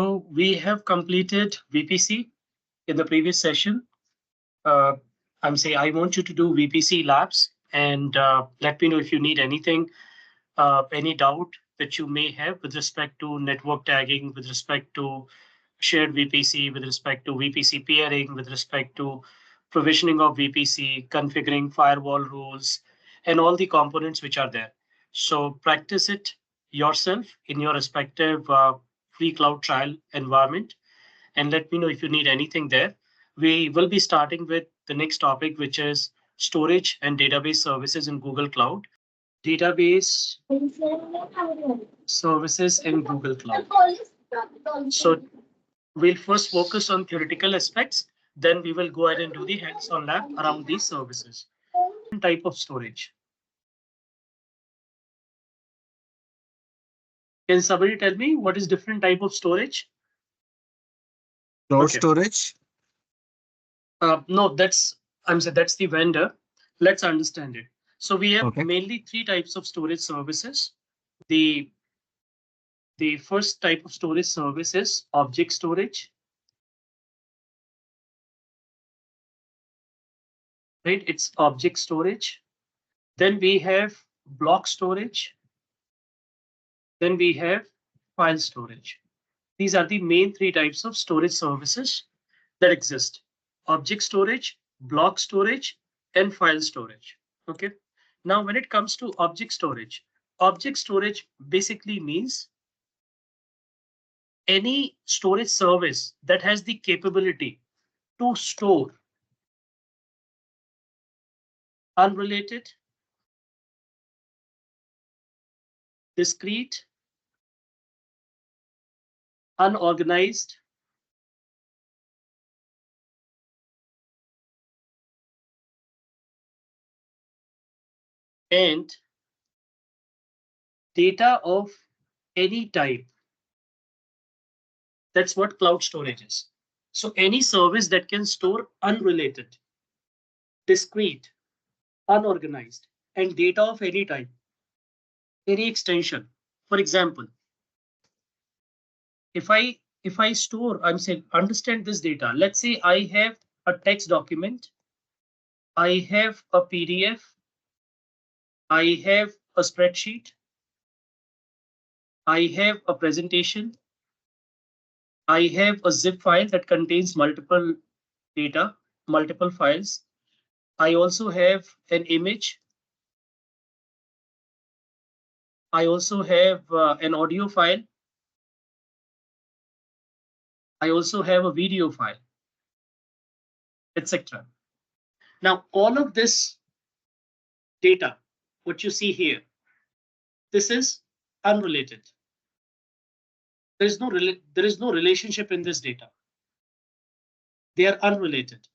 So we have completed VPC in the previous session. Uh, I'm saying I want you to do VPC labs and let me know if you need anything, any doubt that you may have with respect to network tagging, with respect to shared VPC, with respect to VPC peering, with respect to provisioning of VPC, configuring firewall rules, and all the components which are there. So practice it yourself in your respective free cloud trial environment and let me know if you need anything there. We will be starting with the next topic, which is storage and database services in Google Cloud. Database services in Google Cloud. So we'll first focus on theoretical aspects, then we will go ahead and do the hands-on lab around these services. Type of storage. Can somebody tell me what is different type of storage? Cloud Okay. storage. No, I'm saying that's the vendor. Let's understand it. So we have Okay. mainly three types of storage services. The the first type of storage service is object storage, right? It's object storage. Then we have block storage. Then we have file storage. These are the main three types of storage services that exist: object storage, block storage, and file storage. Okay. Now, when it comes to object storage basically means any storage service that has the capability to store unrelated, discrete, unorganized, and data of any type. That's what cloud storage is. So any service that can store unrelated, discrete, unorganized, and data of any type, any extension. For example, if I store, I'm saying understand this data. Let's say I have a text document, I have a PDF, I have a spreadsheet, I have a presentation, I have a zip file that contains multiple data, multiple files. I also have an image. I also have an audio file. I also have a video file, etc. Now, all of this data, what you see here, this is unrelated. There is no relationship in this data. They are unrelated.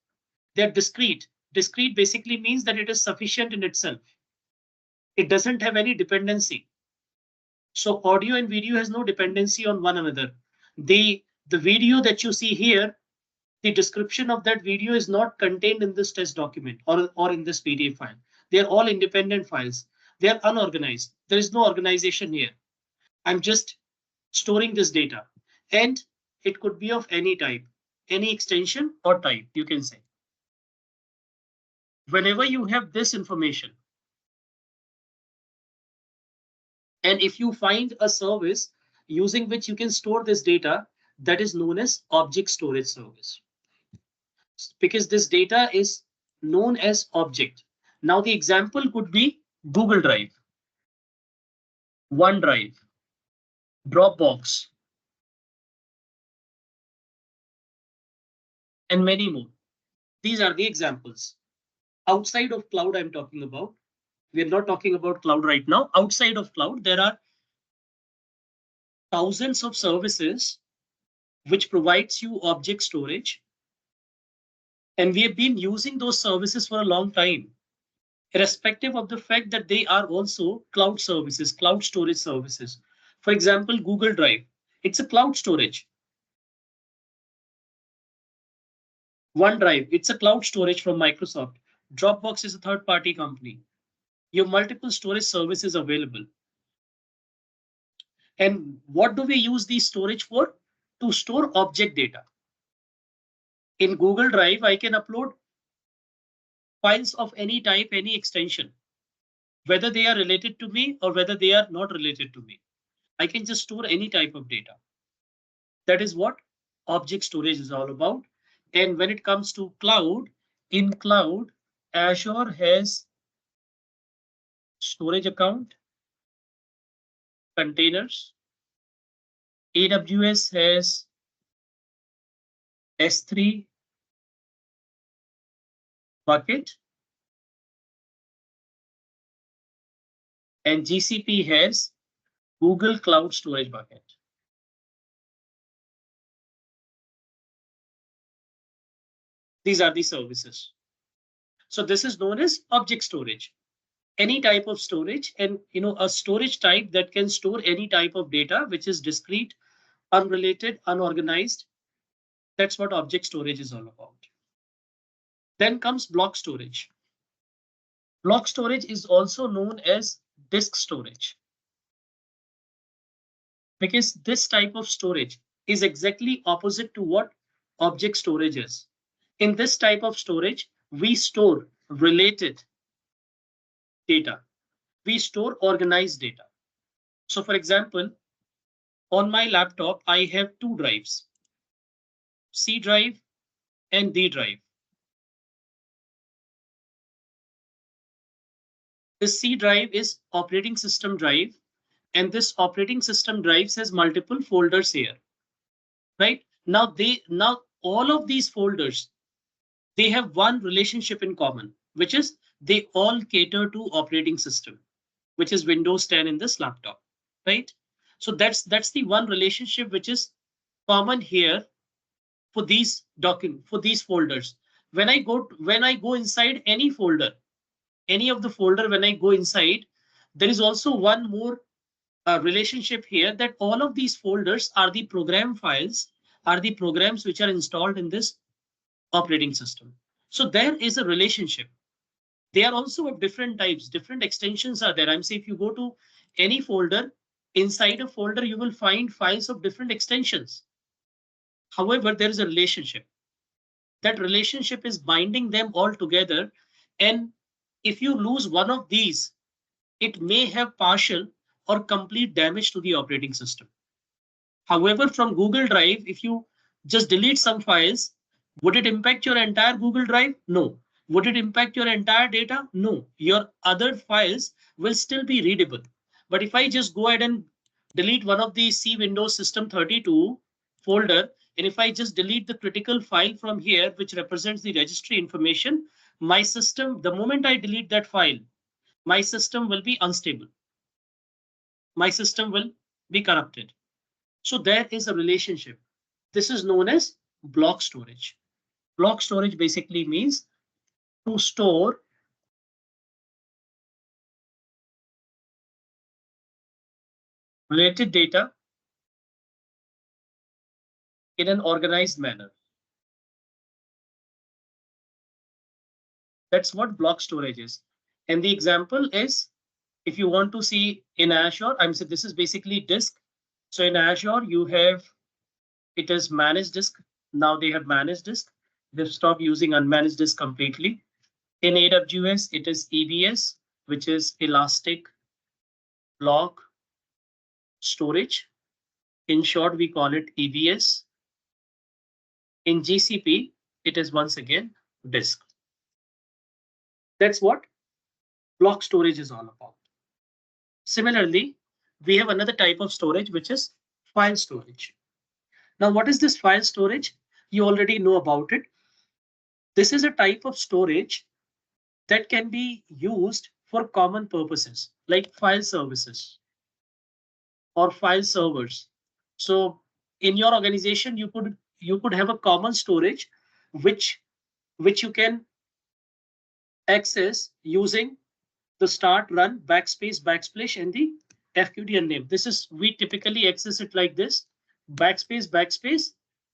They are discrete. Discrete basically means that it is sufficient in itself. It doesn't have any dependency. So audio and video has no dependency on one another. The video that you see here, the description of that video is not contained in this test document or in this PDF file. They are all independent files. They are unorganized. There is no organization here. I'm just storing this data, and it could be of any type, any extension or type, you can say. Whenever you have this information, and if you find a service using which you can store this data, that is known as object storage service, because this data is known as object. Now the example could be Google Drive, OneDrive, Dropbox, and many more. These are the examples. Outside of cloud, I'm talking about. We're not talking about cloud right now. Outside of cloud, there are thousands of services which provides you object storage. And we have been using those services for a long time, irrespective of the fact that they are also cloud services, cloud storage services. For example, Google Drive, it's a cloud storage. OneDrive, it's a cloud storage from Microsoft. Dropbox is a third-party company. You have multiple storage services available. And what do we use these storage for? to store object data. In Google Drive, I can upload files of any type, any extension, whether they are related to me or whether they are not related to me. I can just store any type of data. That is what object storage is all about. And when it comes to cloud, in cloud, Azure has storage account, containers. AWS has S3 bucket, and GCP has Google Cloud Storage bucket. These are the services. So this is known as object storage. Any type of storage, and a storage type that can store any type of data which is discrete, unrelated, unorganized. That's what object storage is all about. Then comes block storage. Block storage is also known as disk storage, because this type of storage is exactly opposite to what object storage is. In this type of storage, we store related data. We store organized data. So for example, on my laptop, I have two drives, C drive and D drive. This C drive is operating system drive, and this operating system drive has multiple folders here, right? Now all of these folders, they have one relationship in common, which is they all cater to operating system, which is Windows 10 in this laptop, right? So that's the one relationship which is common here for these folders. When I go inside any folder, any of the folder, when I go inside, there is also one more relationship here, that all of these folders are the program files, are the programs which are installed in this operating system. So there is a relationship. They are also of different types, different extensions are there. I'm saying if you go to any folder, inside a folder, you will find files of different extensions. However, there is a relationship. That relationship is binding them all together. And if you lose one of these, it may have partial or complete damage to the operating system. However, from Google Drive, if you just delete some files, would it impact your entire Google Drive? No. Would it impact your entire data? No. Your other files will still be readable. But if I just go ahead and delete one of the C Windows System 32 folder, and if I just delete the critical file from here, which represents the registry information, my system, the moment I delete that file, my system will be unstable. My system will be corrupted. So there is a relationship. This is known as block storage. Block storage basically means to store related data in an organized manner. That's what block storage is. And the example is, if you want to see in Azure, I'm saying this is basically disk. So in Azure, you have, it is managed disk. Now they have managed disk. They've stopped using unmanaged disk completely. In AWS, it is EBS, which is Elastic Block Storage. In short, we call it EBS. In GCP, it is once again disk. That's what block storage is all about. Similarly, we have another type of storage, which is file storage. Now, what is this file storage? You already know about it. This is a type of storage that can be used for common purposes, like file services or file servers. So in your organization, you could have a common storage which you can access using the start, run, backspace, and the FQDN name. This is, we typically access it like this: backspace,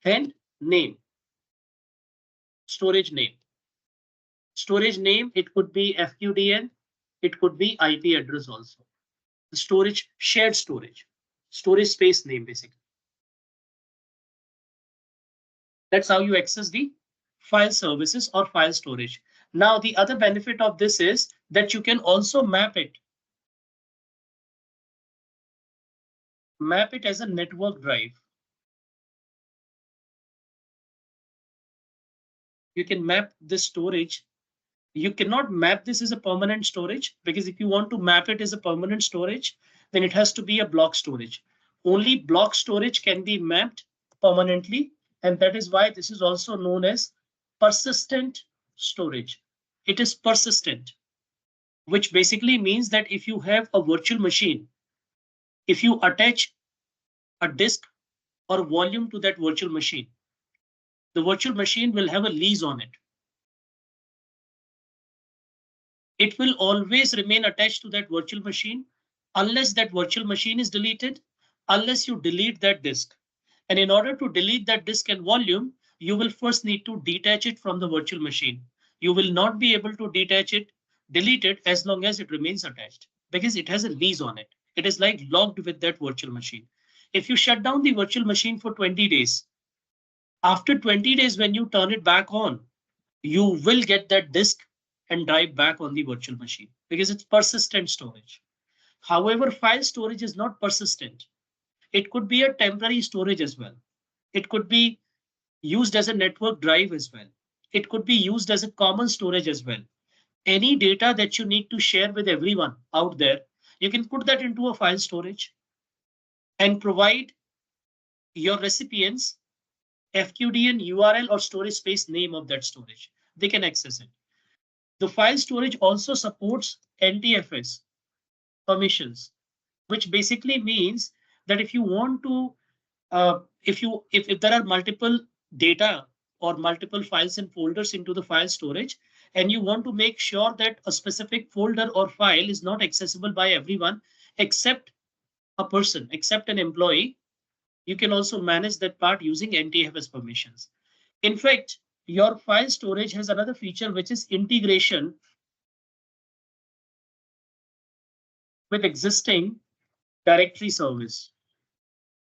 and name, storage name. Storage name, it could be FQDN, it could be IP address also. The storage, shared storage space name basically. That's how you access the file services or file storage. Now, the other benefit of this is that you can also map it as a network drive. You can map this storage. You cannot map this as a permanent storage, because if you want to map it as a permanent storage, then it has to be a block storage. Only block storage can be mapped permanently, and that is why this is also known as persistent storage. It is persistent, which basically means that if you have a virtual machine, if you attach a disk or volume to that virtual machine, the virtual machine will have a lease on it. It will always remain attached to that virtual machine unless that virtual machine is deleted, unless you delete that disk. And in order to delete that disk and volume, you will first need to detach it from the virtual machine. You will not be able to delete it as long as it remains attached, because it has a lease on it. It is like logged with that virtual machine. If you shut down the virtual machine for 20 days, after 20 days, when you turn it back on, you will get that disk and drive back on the virtual machine, because it's persistent storage. However, file storage is not persistent. It could be a temporary storage as well. It could be used as a network drive as well. It could be used as a common storage as well. Any data that you need to share with everyone out there, you can put that into a file storage and provide your recipients FQDN URL or storage space name of that storage. They can access it. The file storage also supports NTFS permissions, which basically means that if you want to, if there are multiple data or multiple files and folders into the file storage, and you want to make sure that a specific folder or file is not accessible by everyone except a person, except an employee, you can also manage that part using NTFS permissions. In fact, your file storage has another feature, which is integration with existing directory service.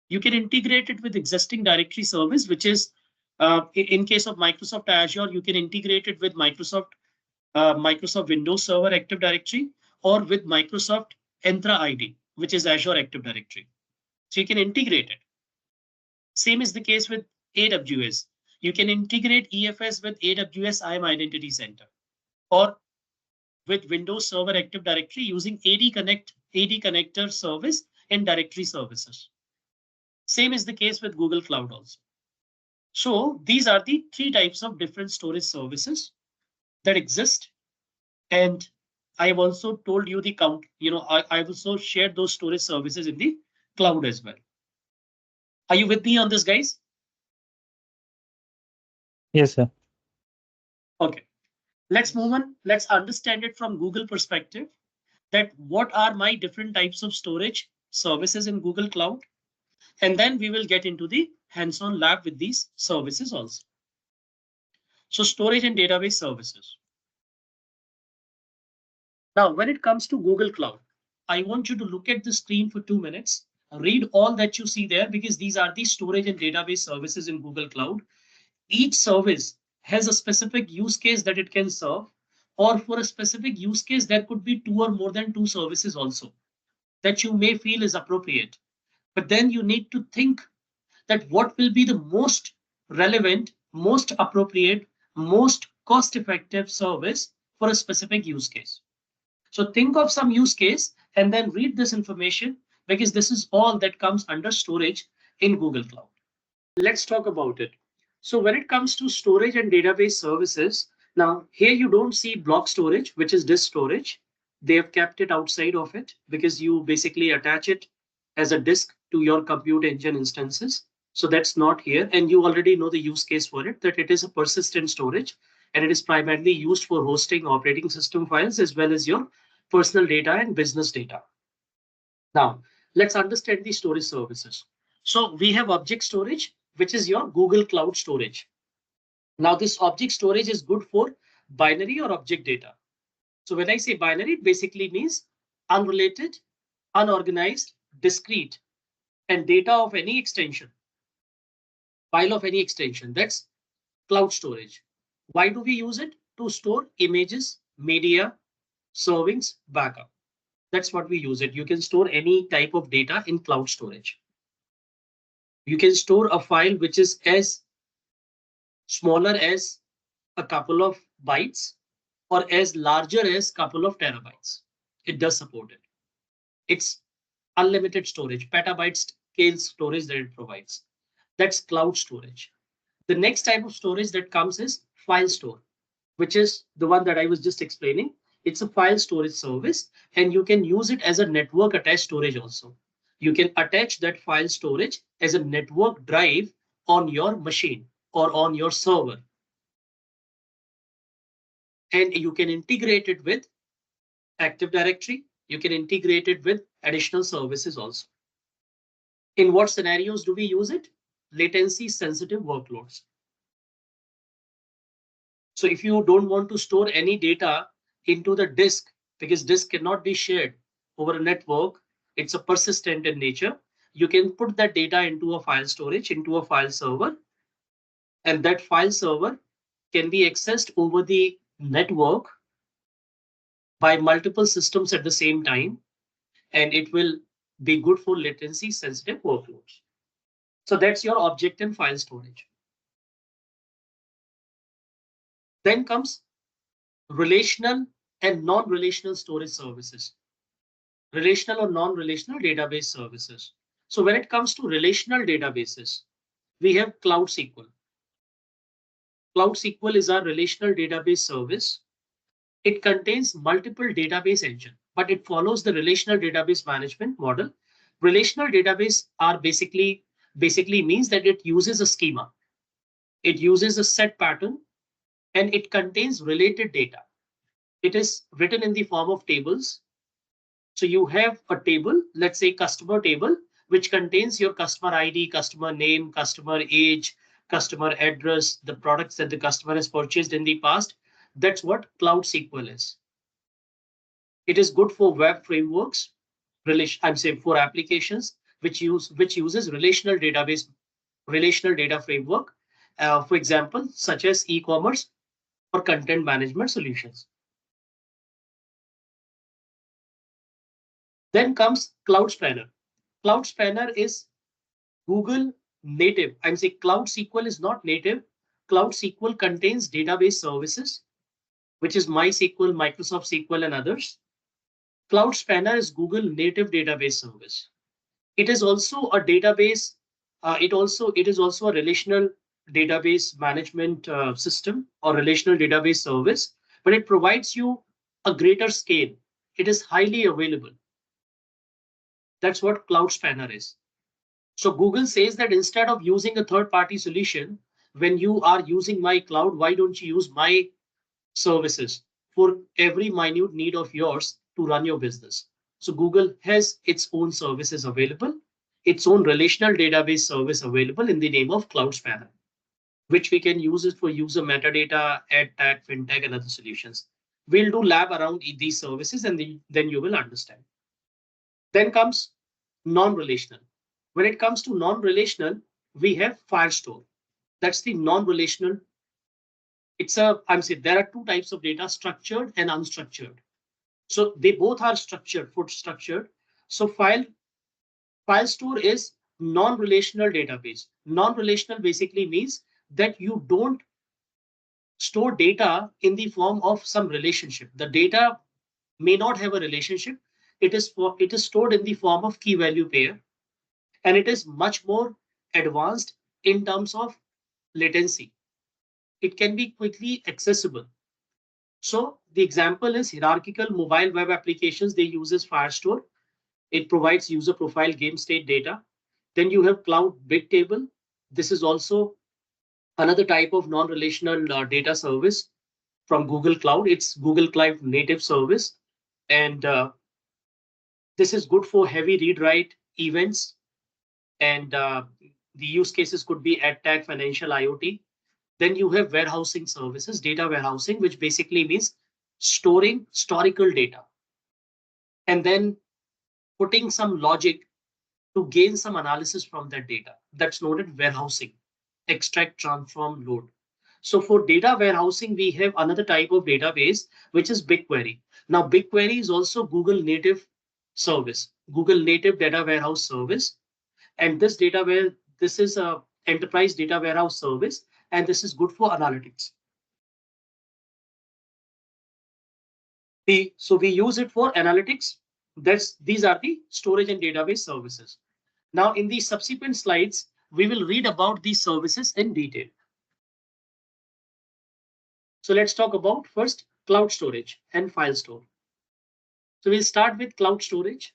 You can integrate it with existing directory service, which is in case of Microsoft Azure, you can integrate it with Microsoft Windows Server Active Directory, or with Microsoft Entra ID, which is Azure Active Directory. So you can integrate it. Same is the case with AWS. You can integrate EFS with AWS IAM Identity Center, or with Windows Server Active Directory using AD connector service and directory services. Same is the case with Google Cloud also. So these are the three types of different storage services that exist. And I have also told you the count, I also shared those storage services in the cloud as well. Are you with me on this, guys? Yes, sir. Okay, let's move on. Let's understand it from Google perspective, that what are my different types of storage services in Google Cloud. And then we will get into the hands-on lab with these services also. So storage and database services. Now, when it comes to Google Cloud, I want you to look at the screen for 2 minutes, read all that you see there, because these are the storage and database services in Google Cloud. Each service has a specific use case that it can serve, or for a specific use case, there could be two or more than two services also that you may feel is appropriate. But then you need to think that what will be the most relevant, most appropriate, most cost effective service for a specific use case. So think of some use case and then read this information, because this is all that comes under storage in Google Cloud. Let's talk about it. So when it comes to storage and database services, now here you don't see block storage, which is disk storage. They have kept it outside of it because you basically attach it as a disk to your compute engine instances. So that's not here. And you already know the use case for it, that it is a persistent storage, and it is primarily used for hosting operating system files as well as your personal data and business data. Now, let's understand the storage services. So we have object storage, which is your Google Cloud storage. Now, this object storage is good for binary or object data. So when I say binary, it basically means unrelated, unorganized, discrete, and data of any extension, file of any extension. That's cloud storage. Why do we use it? To store images, media, servings, backup. That's what we use it. You can store any type of data in cloud storage. You can store a file which is as smaller as a couple of bytes or as larger as couple of terabytes. It does support it. It's unlimited storage, petabyte scale storage that it provides. That's cloud storage. The next type of storage that comes is Filestore, which is the one that I was just explaining. It's a file storage service, and you can use it as a network attached storage also. You can attach that file storage as a network drive on your machine or on your server. And you can integrate it with Active Directory. You can integrate it with additional services also. In what scenarios do we use it? Latency sensitive workloads. So if you don't want to store any data into the disk, because disk cannot be shared over a network, it's a persistent in nature, you can put that data into a file storage, into a file server, and that file server can be accessed over the network by multiple systems at the same time, and it will be good for latency sensitive workloads. So that's your object in file storage. Then comes relational and non-relational storage services. Relational or non-relational database services. So when it comes to relational databases, we have Cloud SQL. Cloud SQL is our relational database service. It contains multiple database engine, but it follows the relational database management model. Relational database are basically means that it uses a schema. It uses a set pattern and it contains related data. It is written in the form of tables. So you have a table, let's say customer table, which contains your customer ID, customer name, customer age, customer address, the products that the customer has purchased in the past. That's what Cloud SQL is. It is good for web frameworks, I'm saying for applications which uses relational data framework, for example, such as e-commerce or content management solutions. Then comes Cloud Spanner. Cloud Spanner is Google native. I'm saying Cloud SQL is not native. Cloud SQL contains database services, which is MySQL, Microsoft SQL, and others. Cloud Spanner is Google native database service. It is also a database. It is also a relational database management system or relational database service, but it provides you a greater scale. It is highly available. That's what Cloud Spanner is. So Google says that instead of using a third-party solution, when you are using my cloud, why don't you use my services for every minute need of yours to run your business? So Google has its own services available, its own relational database service available in the name of Cloud Spanner, which we can use it for user metadata, ad tag, fintech, and other solutions. We'll do lab around these services and then you will understand. Then comes non-relational. When it comes to non-relational, we have Firestore. That's the non-relational. I'm saying there are two types of data, structured and unstructured. So they both are structured, foot structured. So Filestore is non-relational database. Non-relational basically means that you don't store data in the form of some relationship. The data may not have a relationship. It is stored in the form of key value pair, and it is much more advanced in terms of latency. It can be quickly accessible. So the example is hierarchical mobile web applications. They uses Firestore. It provides user profile game state data. Then you have Cloud Bigtable. This is also another type of non-relational data service from Google Cloud. It's Google Cloud native service. And this is good for heavy read-write events. And the use cases could be ad tech, financial IoT. Then you have warehousing services, data warehousing, which basically means storing historical data and then putting some logic to gain some analysis from that data. That's known as warehousing, extract, transform, load. So for data warehousing, we have another type of database, which is BigQuery. Now, BigQuery is also Google native service, Google native data warehouse service. And this is a enterprise data warehouse service, and this is good for analytics. So we use it for analytics. These are the storage and database services. Now, in the subsequent slides, we will read about these services in detail. So let's talk about first cloud storage and Filestore. So we'll start with cloud storage.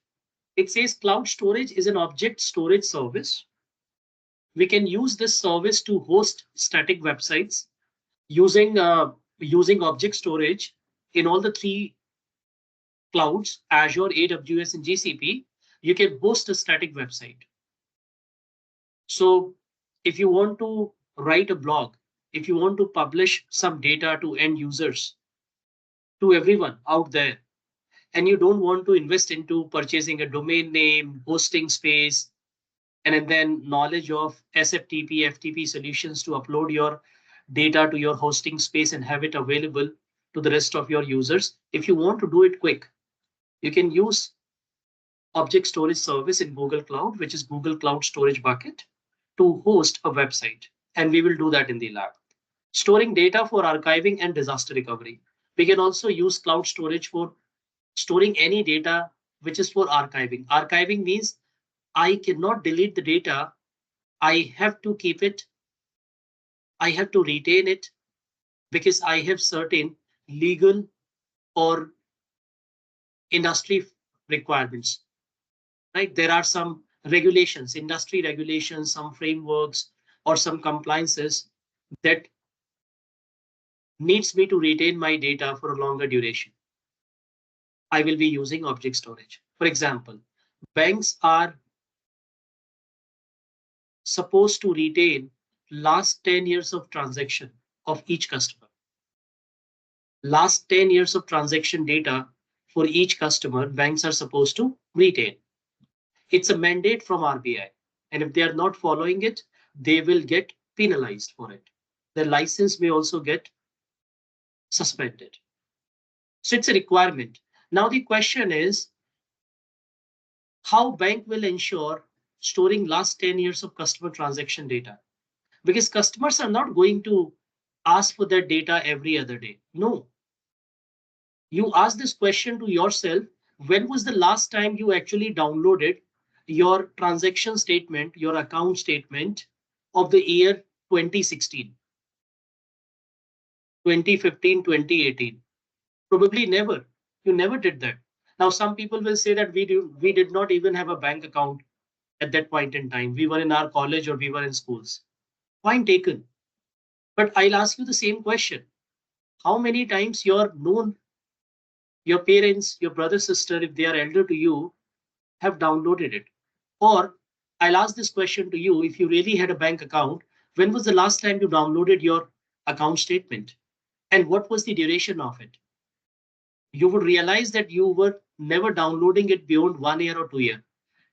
It says cloud storage is an object storage service. We can use this service to host static websites using object storage in all the three clouds, Azure, AWS, and GCP. You can host a static website. So if you want to write a blog, if you want to publish some data to end users, to everyone out there, and you don't want to invest into purchasing a domain name, hosting space, and then knowledge of SFTP, FTP solutions to upload your data to your hosting space and have it available to the rest of your users. If you want to do it quick, you can use object storage service in Google Cloud, which is Google Cloud Storage Bucket, to host a website. And we will do that in the lab. Storing data for archiving and disaster recovery. We can also use cloud storage for storing any data which is for archiving. Archiving means I cannot delete the data. I have to keep it. I have to retain it because I have certain legal or industry requirements, right? There are some regulations, industry regulations, some frameworks, or some compliances that needs me to retain my data for a longer duration. I will be using object storage. For example, banks are supposed to retain last 10 years of transaction of each customer. Last 10 years of transaction data for each customer, banks are supposed to retain. It's a mandate from RBI. And if they are not following it, they will get penalized for it. Their license may also get suspended. So it's a requirement. Now the question is, how bank will ensure storing last 10 years of customer transaction data? Because customers are not going to ask for their data every other day. No. You ask this question to yourself, when was the last time you actually downloaded your transaction statement, your account statement of the year 2016, 2015, 2018? Probably never. You never did that. Now, some people will say that we did not even have a bank account at that point in time. We were in our college or we were in schools. Point taken. But I'll ask you the same question. How many times your parents, your brother, sister, if they are elder to you, have downloaded it? Or I'll ask this question to you, if you really had a bank account, when was the last time you downloaded your account statement? And what was the duration of it? You would realize that you were never downloading it beyond 1 year or 2 years.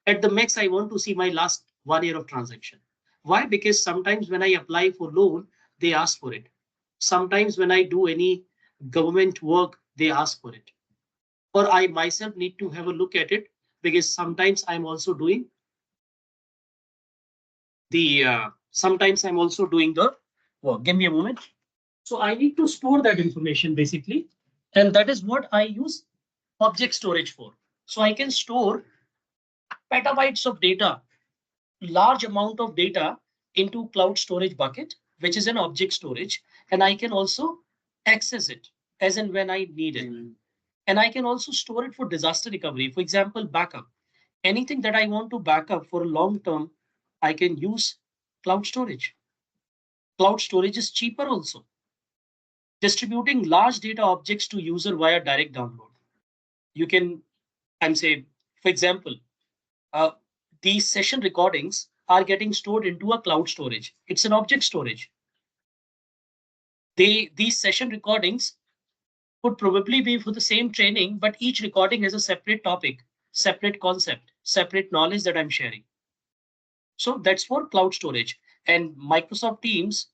At the max, I want to see my last 1 year of transaction. Why? Because sometimes when I apply for loan, they ask for it. Sometimes when I do any government work, they ask for it. Or I myself need to have a look at it because sometimes I'm also doing the work. Give me a moment. So I need to store that information basically. And that is what I use object storage for. So I can store petabytes of data, large amount of data into cloud storage bucket, which is an object storage. And I can also access it as and when I need it. And I can also store it for disaster recovery. For example, backup. Anything that I want to back up for a long term, I can use cloud storage. Cloud storage is cheaper also. Distributing large data objects to user via direct download. You can, I'm saying, for example, uh, these session recordings are getting stored into a cloud storage. It's an object storage. These session recordings would probably be for the same training, but each recording has a separate topic, separate concept, separate knowledge that I'm sharing. So that's for cloud storage. And Microsoft Teams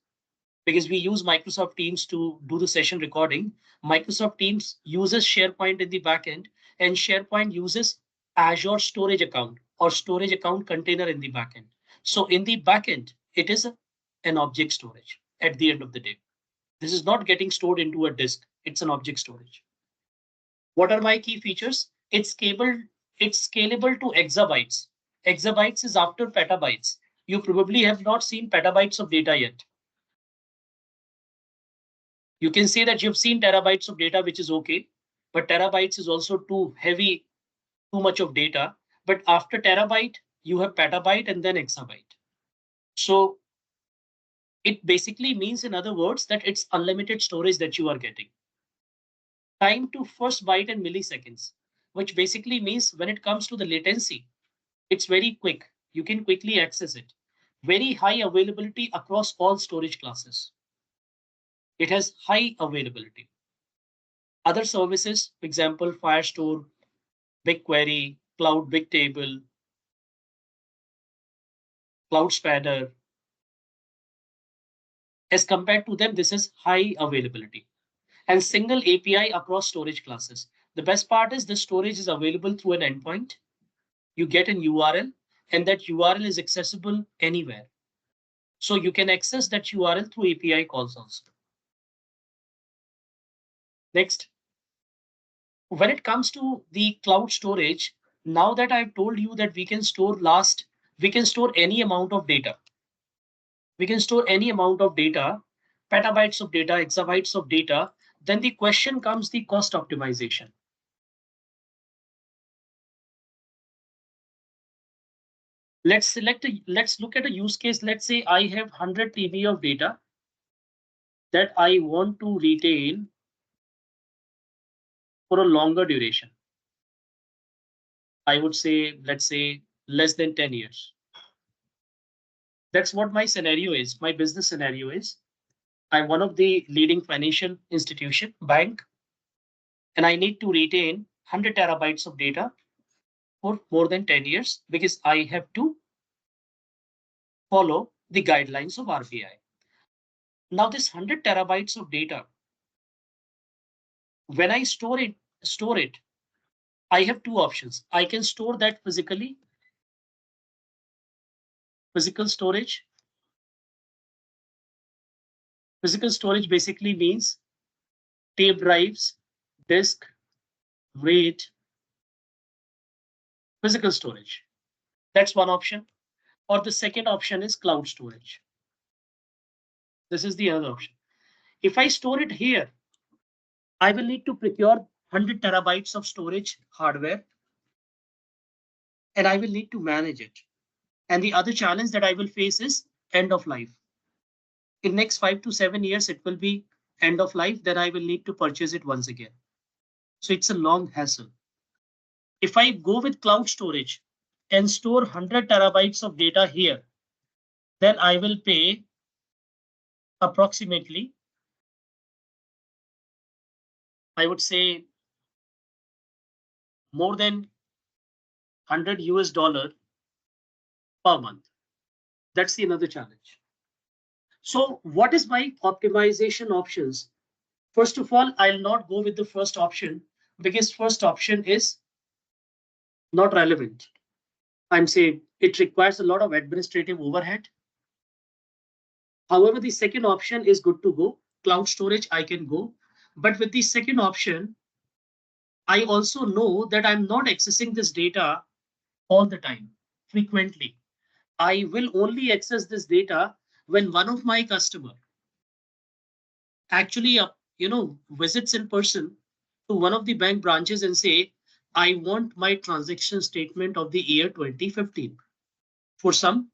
because we use Microsoft Teams to do the session recording. Microsoft Teams uses SharePoint in the backend, and SharePoint uses Azure storage account or storage account container in the backend. So in the backend, it is an object storage at the end of the day. This is not getting stored into a disk. It's an object storage. What are my key features? It's scalable to exabytes. Exabytes is after petabytes. You probably have not seen petabytes of data yet. You can say that you've seen terabytes of data, which is okay, but terabytes is also too heavy, too much of data. But after terabyte, you have petabyte and then exabyte. So it basically means, in other words, that it's unlimited storage that you are getting. Time to first byte in milliseconds, which basically means when it comes to the latency, it's very quick. You can quickly access it. Very high availability across all storage classes. It has high availability. Other services, for example, Firestore, BigQuery, Cloud Bigtable, Cloud Spanner. As compared to them, this is high availability and single API across storage classes. The best part is the storage is available through an endpoint. You get an URL and that URL is accessible anywhere. So you can access that URL through API calls also. Next, when it comes to the cloud storage, now that I've told you that we can store any amount of data. We can store any amount of data, petabytes of data, exabytes of data. Then the question comes the cost optimization. Let's look at a use case. Let's say I have 100 TB of data that I want to retain for a longer duration. I would say, let's say less than 10 years. That's what my scenario is. My business scenario is I'm one of the leading financial institution, bank, and I need to retain 100 terabytes of data for more than 10 years because I have to follow the guidelines of RBI. Now this 100 terabytes of data, when I store it, I have two options. I can store that physically, physical storage. Physical storage basically means tape drives, disk, RAID, physical storage. That's one option. Or the second option is cloud storage. This is the other option. If I store it here, I will need to procure 100 terabytes of storage hardware and I will need to manage it. And the other challenge that I will face is end of life. In next 5 to 7 years, it will be end of life. Then I will need to purchase it once again. So it's a long hassle. If I go with cloud storage and store 100 terabytes of data here, then I will pay approximately, I would say, more than 100 US dollar per month. That's the another challenge. So what is my optimization options? First of all, I'll not go with the first option because first option is not relevant. I'm saying it requires a lot of administrative overhead. However, the second option is good to go. Cloud storage, I can go. But with the second option, I also know that I'm not accessing this data all the time, frequently. I will only access this data when one of my customer actually, visits in person to one of the bank branches and say, I want my transaction statement of the year 2015 for some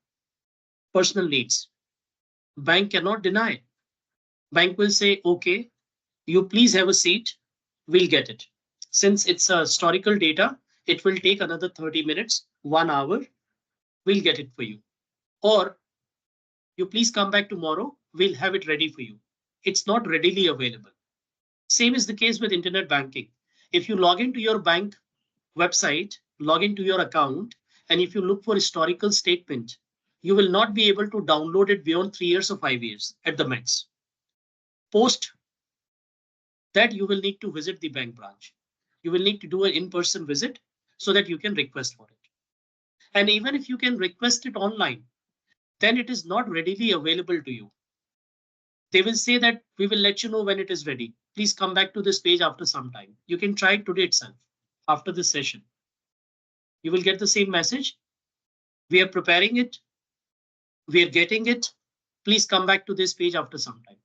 personal needs. Bank cannot deny. Bank will say, okay, you please have a seat. We'll get it. Since it's a historical data, it will take another 30 minutes, 1 hour. We'll get it for you. Or you please come back tomorrow. We'll have it ready for you. It's not readily available. Same is the case with internet banking. If you log into your bank website, log into your account, and if you look for historical statement, you will not be able to download it beyond 3 years or 5 years at the max. Post that, you will need to visit the bank branch. You will need to do an in-person visit so that you can request for it. And even if you can request it online, then it is not readily available to you. They will say that we will let you know when it is ready. Please come back to this page after some time. You can try it today itself after this session. You will get the same message. We are preparing it. We are getting it. Please come back to this page after some time.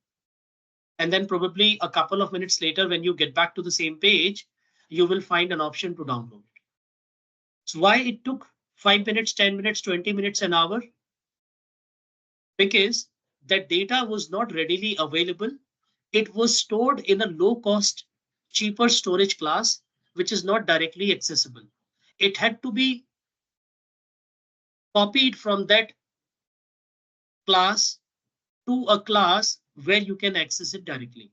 And then probably a couple of minutes later, when you get back to the same page, you will find an option to download it. So why it took 5 minutes, 10 minutes, 20 minutes, an hour? Because that data was not readily available. It was stored in a low cost, cheaper storage class, which is not directly accessible. It had to be copied from that class to a class where you can access it directly.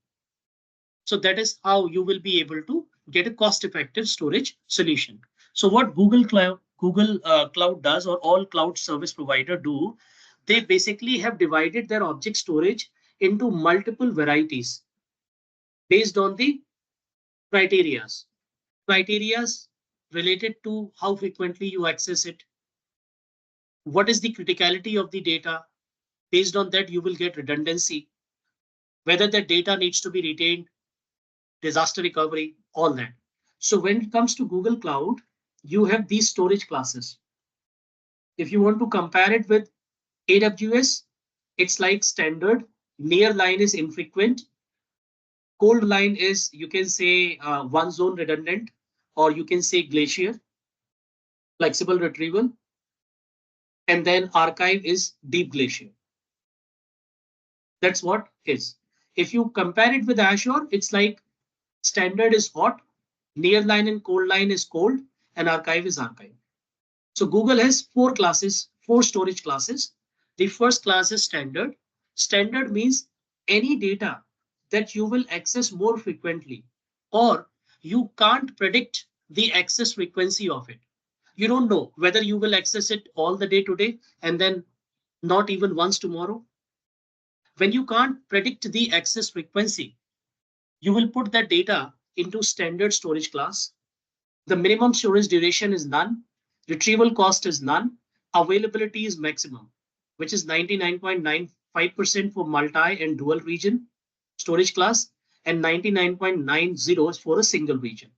So that is how you will be able to get a cost-effective storage solution. So what Google Cloud does, or all cloud service provider do, they basically have divided their object storage into multiple varieties based on the criterias. Criterias related to how frequently you access it, what is the criticality of the data. Based on that, you will get redundancy, whether that data needs to be retained, disaster recovery, all that. So when it comes to Google Cloud, you have these storage classes. If you want to compare it with AWS, it's like standard, near line is infrequent, cold line is, you can say, one zone redundant, or you can say glacier, flexible retrieval, and then archive is deep glacier. That's what is. If you compare it with Azure, it's like standard is hot, near line and cold line is cold, and archive is archive. So Google has four classes, four storage classes. The first class is standard. Standard means any data that you will access more frequently, or you can't predict the access frequency of it. You don't know whether you will access it all the day today and then not even once tomorrow. When you can't predict the access frequency, you will put that data into standard storage class. The minimum storage duration is none. Retrieval cost is none. Availability is maximum, which is 99.95% for multi and dual region storage class, and 99.90 is for a single region.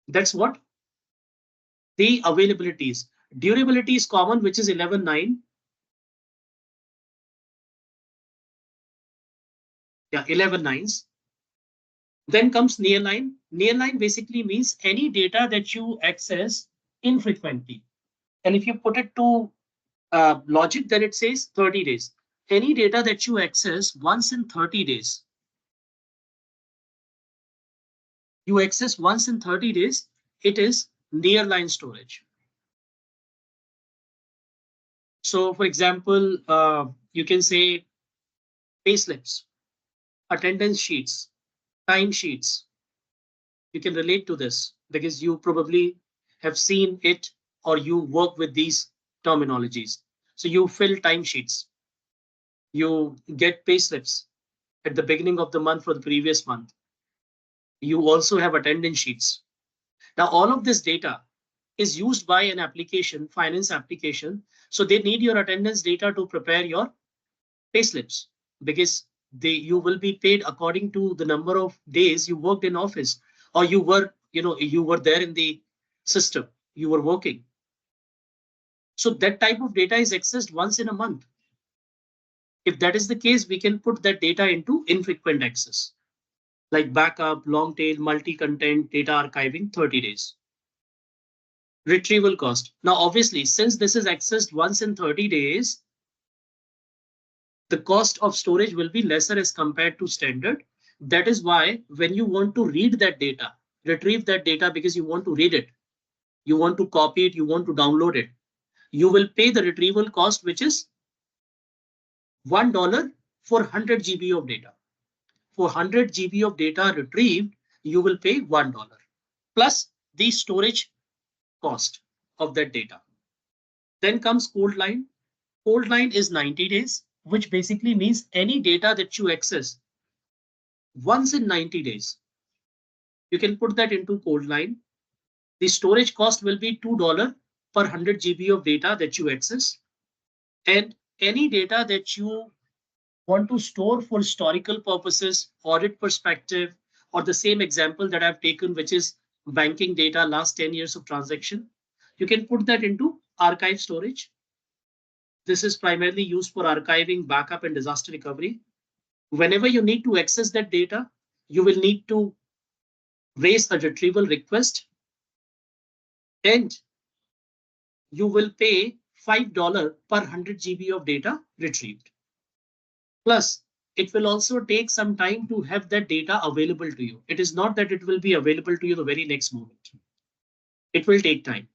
That's what the availability is. Durability is common, which is 11.9. Yeah, 11 nines. Then comes nearline. Nearline basically means any data that you access infrequently. And if you put it to logic, then it says 30 days. Any data that you access once in 30 days, you access once in 30 days, it is nearline storage. So for example, you can say payslips, attendance sheets, time sheets. You can relate to this because you probably have seen it, or you work with these terminologies. So you fill timesheets, you get payslips at the beginning of the month for the previous month. You also have attendance sheets. Now, all of this data is used by an application, finance application. So they need your attendance data to prepare your payslips, because you will be paid according to the number of days you worked in office, or you were there in the system, you were working. So that type of data is accessed once in a month. If that is the case, we can put that data into infrequent access, like backup, long tail, multi-content, data archiving, 30 days. Retrieval cost. Now, obviously, since this is accessed once in 30 days, the cost of storage will be lesser as compared to standard. That is why when you want to read that data, retrieve that data because you want to read it, you want to copy it, you want to download it, you will pay the retrieval cost, which is $1 for 100 GB of data. For 100 GB of data retrieved, you will pay $1 plus the storage cost of that data. Then comes cold line. Cold line is 90 days, which basically means any data that you access once in 90 days. You can put that into code line. The storage cost will be $2 per 100 GB of data that you access. And any data that you want to store for historical purposes, audit perspective, or the same example that I've taken, which is banking data, last 10 years of transaction, you can put that into archive storage. This is primarily used for archiving, backup, and disaster recovery. Whenever you need to access that data, you will need to raise a retrieval request, and you will pay $5 per 100 GB of data retrieved. Plus, it will also take some time to have that data available to you. It is not that it will be available to you the very next moment. It will take time.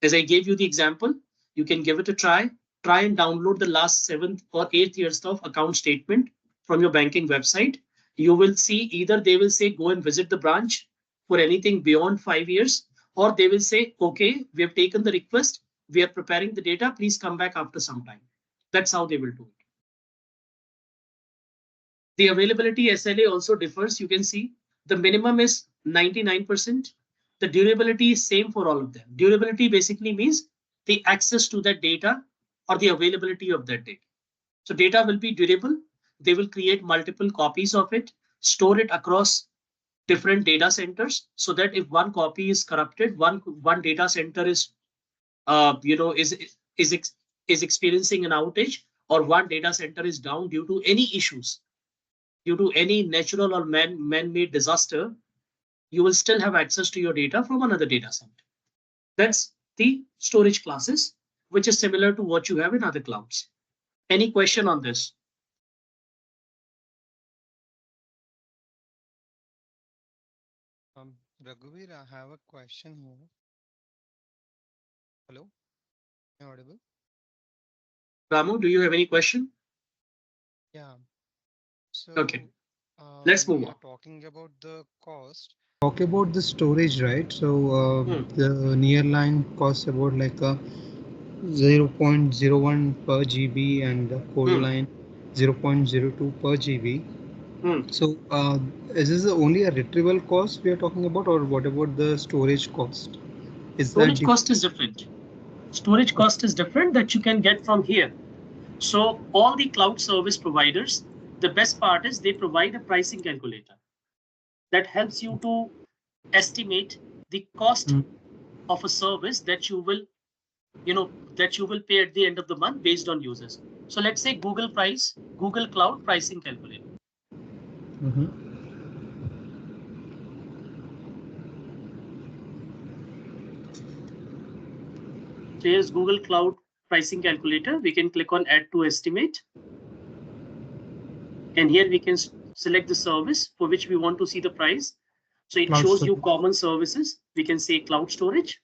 As I gave you the example, you can give it a try. Try and download the last 7th or 8th years of account statement from your banking website. You will see either they will say go and visit the branch for anything beyond 5 years, or they will say, okay, we have taken the request, we are preparing the data, please come back after some time. That's how they will do it. The availability SLA also differs. You can see the minimum is 99%. The durability is same for all of them. Durability basically means the access to that data or the availability of that data. So data will be durable. They will create multiple copies of it, store it across different data centers, so that if one copy is corrupted, one data center is is experiencing an outage, or one data center is down due to any issues, due to any natural or man-made disaster, you will still have access to your data from another data center. That's the storage classes, which is similar to what you have in other clouds. Any question on this? Raghuveer, I have a question here. Hello, am I audible? Ramu, do you have any question? Yeah. Okay, So let's when move we on. are talking about the cost, Talk about the storage, right? So Hmm, the nearline costs about like a 0.01 per GB and the cold hmm, line 0.02 per GB. hmm. So is this only a retrieval cost we are talking about, or what about the storage cost? Is that Storage different? cost is different. Storage cost is different that you can get from here. So all the cloud service providers, the best part is they provide a pricing calculator that helps you to estimate the cost Mm. of a service that that you will pay at the end of the month based on users. So let's say Google Cloud pricing calculator. Mhm. So here's Google Cloud pricing calculator. We can click on add to estimate. And here we can select the service for which we want to see the price. So it Cloud shows you storage. common services. We can say cloud storage.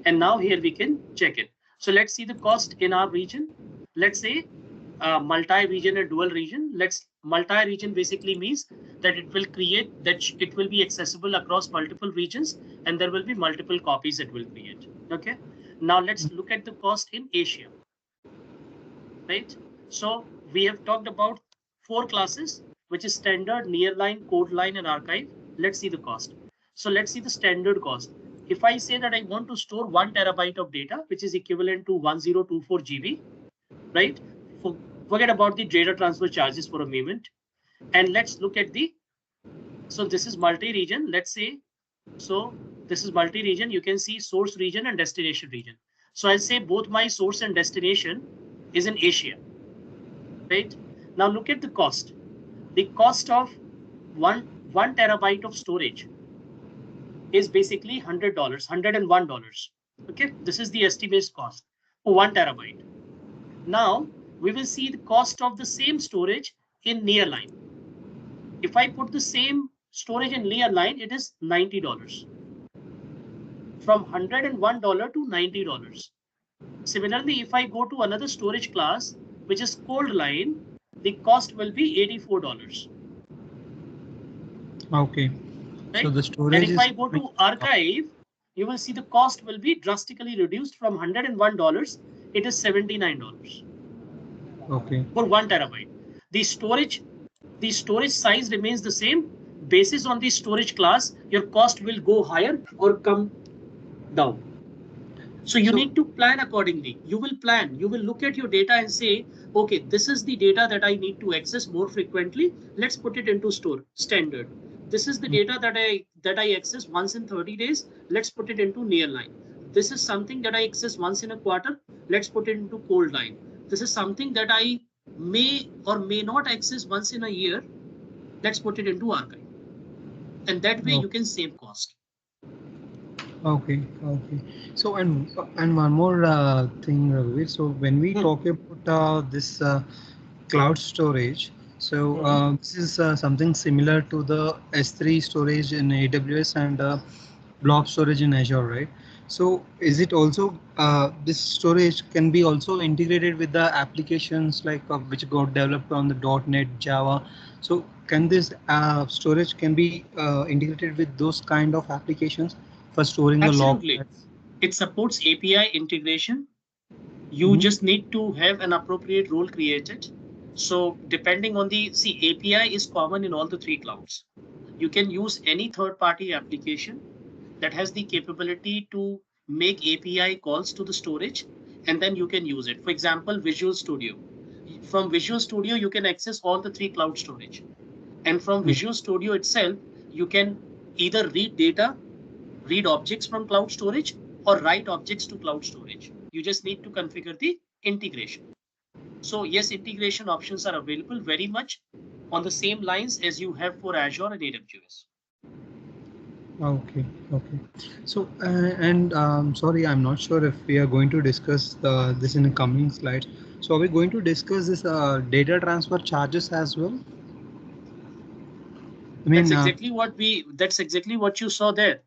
And now here we can check it. So let's see the cost in our region. Let's say multi-region and dual region. Let's multi-region basically means that it will create that it will be accessible across multiple regions, and there will be multiple copies it will create. Okay. Now let's look at the cost in Asia, right? So we have talked about 4 classes, which is standard, nearline, code line, and archive. Let's see the cost. So let's see the standard cost. If I say that I want to store 1 TB of data, which is equivalent to 1024 GB, right? Forget about the data transfer charges for a moment. And let's look at so this is multi-region. Let's say, so this is multi-region. You can see source region and destination region. So I'll say both my source and destination is in Asia, right? Now look at the cost. The cost of one terabyte of storage is basically $100, $101. Okay, this is the estimated cost for 1 TB. Now we will see the cost of the same storage in nearline. If I put the same storage in nearline, it is $90. From $101 to $90. Similarly, if I go to another storage class, which is cold line, the cost will be $84. Okay. So Right? the And storage if is I go coming. to archive, you will see the cost will be drastically reduced from $101. It is $79 Okay. for 1 TB. The storage the storage size remains the same. Basis on the storage class, your cost will go higher or come down. So you need to plan accordingly. You will plan, you will look at your data and say, okay, this is the data that I need to access more frequently. Let's put it into store standard. This is the data that I access once in 30 days. Let's put it into nearline. This is something that I access once in a quarter. Let's put it into cold line. This is something that I may or may not access once in a year. Let's put it into archive. And that way you can save cost. Okay, okay. So and one more thing, Raghuveer. So when we talk about this cloud storage, so this is something similar to the S3 storage in AWS and blob storage in Azure, right? So is it also this storage can be also integrated with the applications like which got developed on the .NET Java? So can this storage can be integrated with those kind of applications for storing the log? Absolutely. It supports API integration. You Mhm. just need to have an appropriate role created. So depending on the, see, API is common in all the three clouds. You can use any third-party application that has the capability to make API calls to the storage, and then you can use it. For example, Visual Studio. From Visual Studio, you can access all the three cloud storage. And from Visual Studio itself, you can either read data, read objects from cloud storage, or write objects to cloud storage. You just need to configure the integration. So yes, integration options are available very much on the same lines as you have for Azure and AWS. Okay, okay. So, and sorry, I'm not sure if we are going to discuss this in the coming slides. So, are we going to discuss this data transfer charges as well? I mean, That's exactly what you saw there.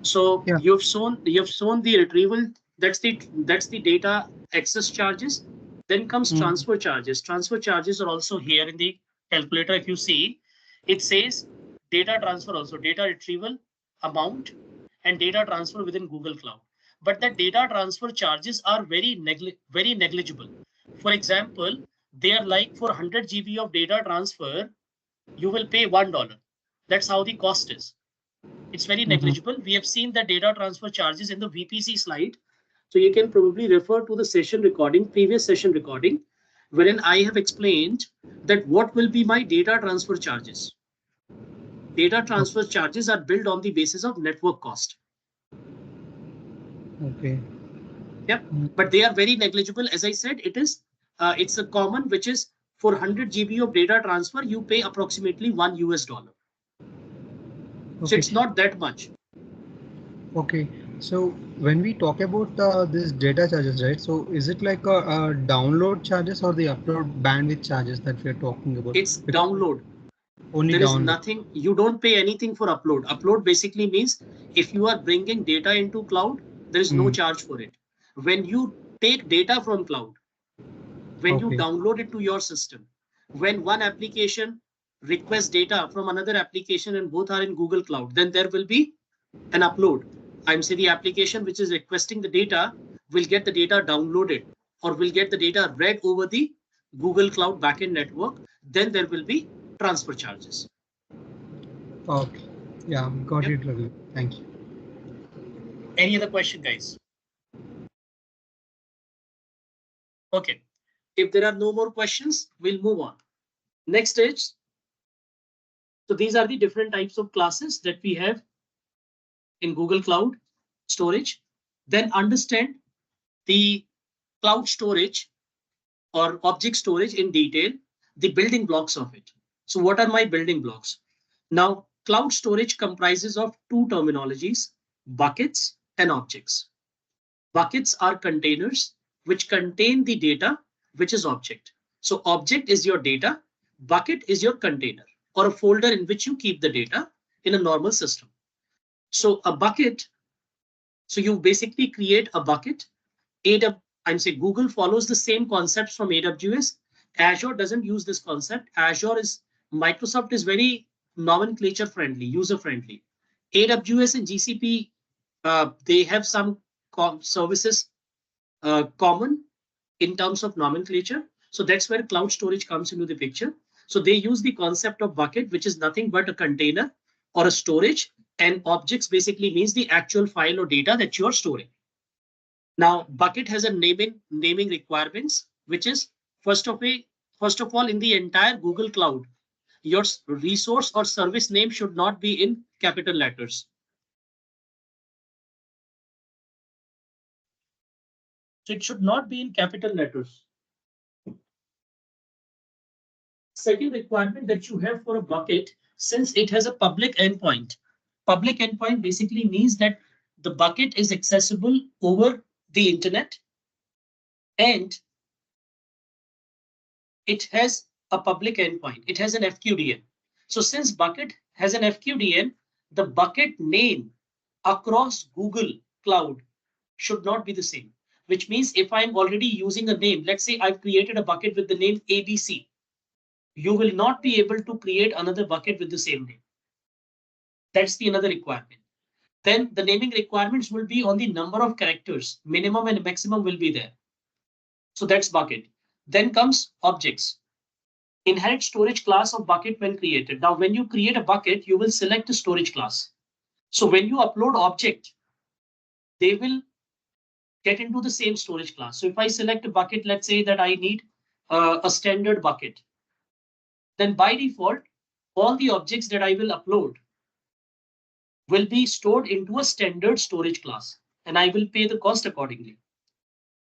So yeah. you've shown the retrieval. That's the data access charges. Then comes Mm, transfer charges. Transfer charges are also here in the calculator. If you see, it says data transfer also, data retrieval amount and data transfer within Google Cloud. But the data transfer charges are very negligible. For example, they are like for 100 GB of data transfer, you will pay $1. That's how the cost is. It's very mhm. negligible. We have seen the data transfer charges in the VPC slide. So you can probably refer to the session recording, previous session recording, wherein I have explained that what will be my data transfer charges. Data transfer charges are built on the basis of network cost. Okay. Yep. Mm, But they are very negligible. As I said, it's a common, which is for 100 GB of data transfer, you pay approximately $1. So okay. it's not that much. Okay. So, when we talk about this data charges, right? So, is it like a download charges or the upload bandwidth charges that we are talking about? It's Because download. only There is download. nothing, you don't pay anything for upload. Upload basically means if you are bringing data into cloud, there is no Mm, charge for it. When you take data from cloud, when you okay. download it to your system, when one application requests data from another application and both are in Google Cloud, then there will be an upload. I'm saying the application which is requesting the data will get the data downloaded or will get the data read over the Google Cloud backend network. Then there will be transfer charges. Okay. Yeah, got Yep. it, Ravi. Thank you. Any other question, guys? Okay. If there are no more questions, we'll move on. Next is, so these are the different types of classes that we have in Google Cloud storage. Then understand the cloud storage or object storage in detail, the building blocks of it. So what are my building blocks? Now, cloud storage comprises of two terminologies, buckets and objects. Buckets are containers which contain the data, which is object. So object is your data, bucket is your container or a folder in which you keep the data in a normal system. So a bucket, so you basically create a bucket. I'm saying Google follows the same concepts from AWS. Azure doesn't use this concept. Microsoft is very nomenclature friendly, user friendly. AWS and GCP, they have some services common in terms of nomenclature. So that's where cloud storage comes into the picture. So they use the concept of bucket, which is nothing but a container or a storage, and objects basically means the actual file or data that you are storing. Now, bucket has a naming requirements, which is first of all, in the entire Google Cloud, your resource or service name should not be in capital letters. So it should not be in capital letters. Second requirement that you have for a bucket, since it has a public endpoint. Public endpoint basically means that the bucket is accessible over the internet and it has a public endpoint. It has an FQDN. So since bucket has an FQDN, the bucket name across Google Cloud should not be the same, which means if I'm already using a name, let's say I've created a bucket with the name ABC, you will not be able to create another bucket with the same name. That's the another requirement. Then the naming requirements will be on the number of characters. Minimum and maximum will be there. So that's bucket. Then comes objects. Inherit storage class of bucket when created. Now, when you create a bucket, you will select a storage class. So when you upload object, they will get into the same storage class. So if I select a bucket, let's say that I need a standard bucket, then by default, all the objects that I will upload will be stored into a standard storage class, and I will pay the cost accordingly.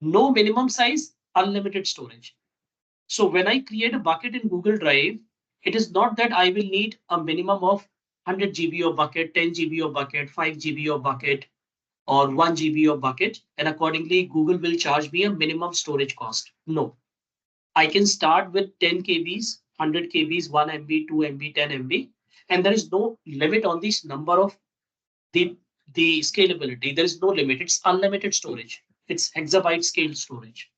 No minimum size, unlimited storage. So when I create a bucket in Google Drive, it is not that I will need a minimum of 100 GB of bucket, 10 GB of bucket, 5 GB of bucket, or 1 GB of bucket, and accordingly, Google will charge me a minimum storage cost. No, I can start with 10 KBs, 100 KBs, 1 MB, 2 MB, 10 MB, and there is no limit on this number of the, the scalability. There is no limit. It's unlimited storage. It's hexabyte scale storage.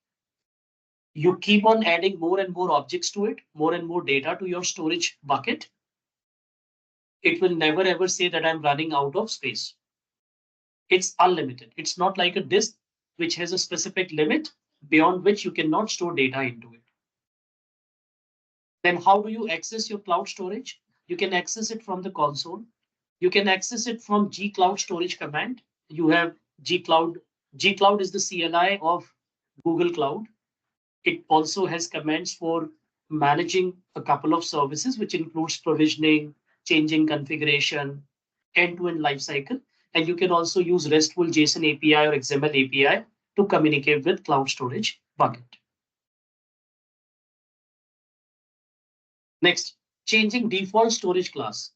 You keep on adding more and more objects to it, more and more data to your storage bucket. It will never ever say that I'm running out of space. It's unlimited. It's not like a disk which has a specific limit beyond which you cannot store data into it. Then how do you access your cloud storage? You can access it from the console. You can access it from gcloud storage command. You have gcloud. Gcloud is the CLI of Google Cloud. It also has commands for managing a couple of services, which includes provisioning, changing configuration, end-to-end lifecycle. And you can also use RESTful JSON API or XML API to communicate with cloud storage bucket. Next, changing default storage class.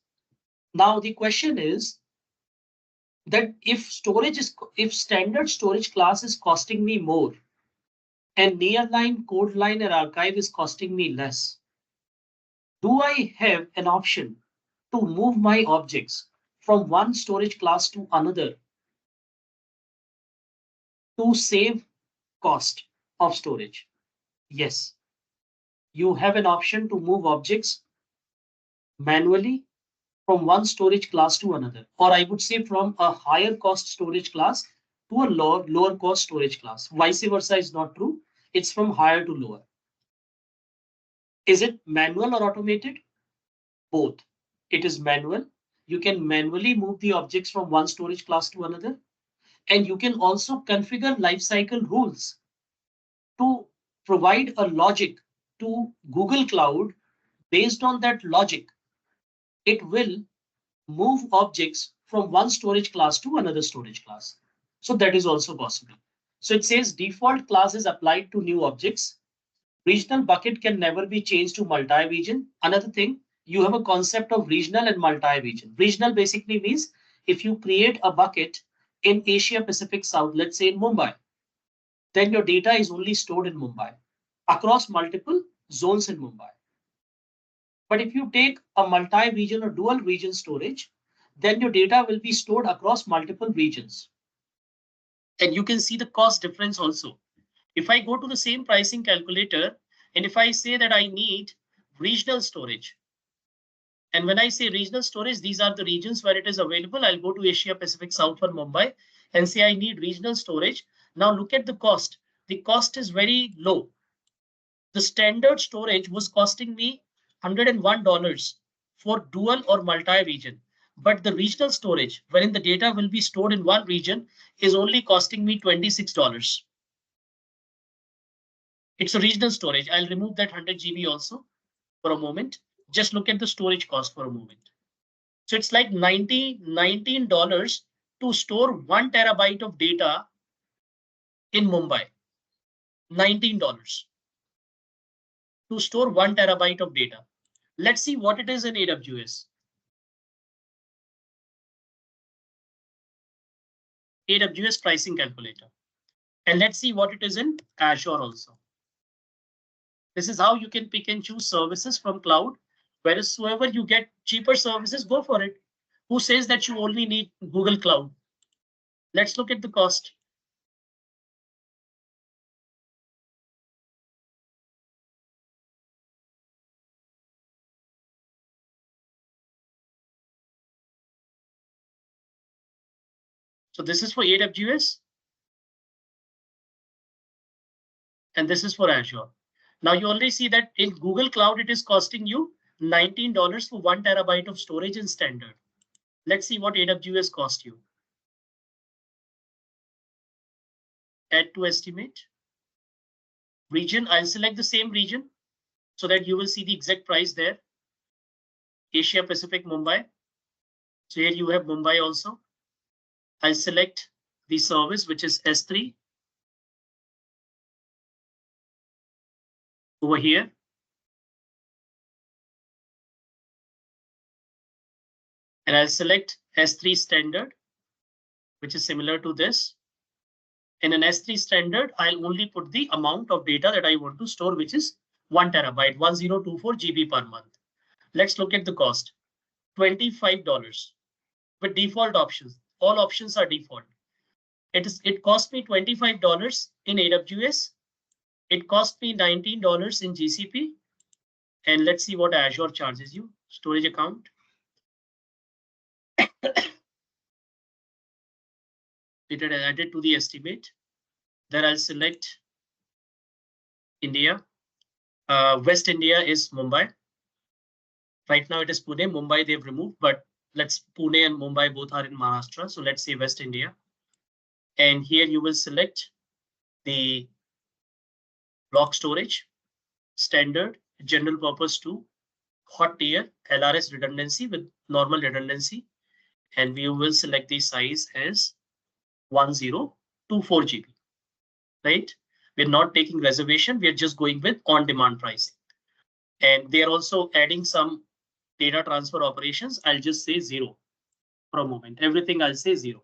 Now the question is that if standard storage class is costing me more and nearline, code line, and archive is costing me less, do I have an option to move my objects from one storage class to another to save cost of storage? Yes, you have an option to move objects manually from one storage class to another, or I would say from a higher cost storage class to a lower cost storage class. Vice versa is not true. It's from higher to lower. Is it manual or automated? Both. It is manual. You can manually move the objects from one storage class to another. And you can also configure lifecycle rules to provide a logic to Google Cloud. Based on that logic, it will move objects from one storage class to another storage class. So that is also possible. So it says default class is applied to new objects. Regional bucket can never be changed to multi-region. Another thing, you have a concept of regional and multi-region. Regional basically means if you create a bucket in Asia Pacific South, let's say in Mumbai, then your data is only stored in Mumbai across multiple zones in Mumbai. But if you take a multi-region or dual region storage, then your data will be stored across multiple regions. And you can see the cost difference also. If I go to the same pricing calculator, and if I say that I need regional storage, and when I say regional storage, these are the regions where it is available. I'll go to Asia Pacific South for Mumbai and say I need regional storage. Now look at the cost. The cost is very low. The standard storage was costing me $101 for dual or multi-region. But the regional storage, wherein the data will be stored in one region, is only costing me $26. It's a regional storage. I'll remove that 100 GB also for a moment. Just look at the storage cost for a moment. So it's like $19 to store 1 TB of data in Mumbai. $19 to store 1 TB of data. Let's see what it is in AWS. AWS pricing calculator. And let's see what it is in Azure also. This is how you can pick and choose services from cloud. Wheresoever you get cheaper services, go for it. Who says that you only need Google Cloud? Let's look at the cost. So this is for AWS. And this is for Azure. Now you already see that in Google Cloud, it is costing you $19 for 1 TB of storage in standard. Let's see what AWS cost you. Add to estimate. Region, I'll select the same region so that you will see the exact price there. Asia Pacific Mumbai. So here you have Mumbai also. I'll select the service, which is S3 over here. And I'll select S3 standard, which is similar to this. In an S3 standard, I'll only put the amount of data that I want to store, which is 1 TB, 1024 GB per month. Let's look at the cost. $25 with default options. All options are default. It cost me $25 in AWS. It cost me $19 in GCP. And let's see what Azure charges you. Storage account. It is added to the estimate. Then I'll select India. West India is Mumbai. Right now it is Pune. Mumbai they've removed, but let's Pune and Mumbai both are in Maharashtra. So let's say West India. And here you will select the block storage, standard, general purpose 2, hot tier, LRS redundancy with normal redundancy. And we will select the size as 1024 GB, right? We're not taking reservation. We're just going with on-demand pricing. And they're also adding some data transfer operations. I'll just say 0 for a moment. Everything I'll say 0.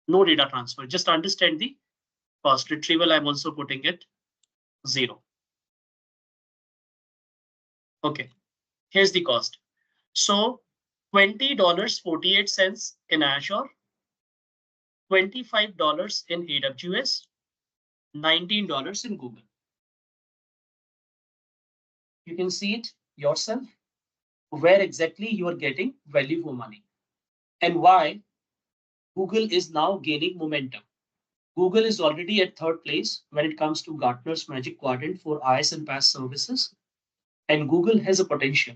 No data transfer. Just understand the cost. Retrieval, I'm also putting it 0. Okay, here's the cost. So $20.48 in Azure, $25 in AWS, $19 in Google. You can see it yourself, where exactly you are getting value for money and why Google is now gaining momentum. Google is already at third place when it comes to Gartner's Magic Quadrant for IaaS and PaaS services. And Google has a potential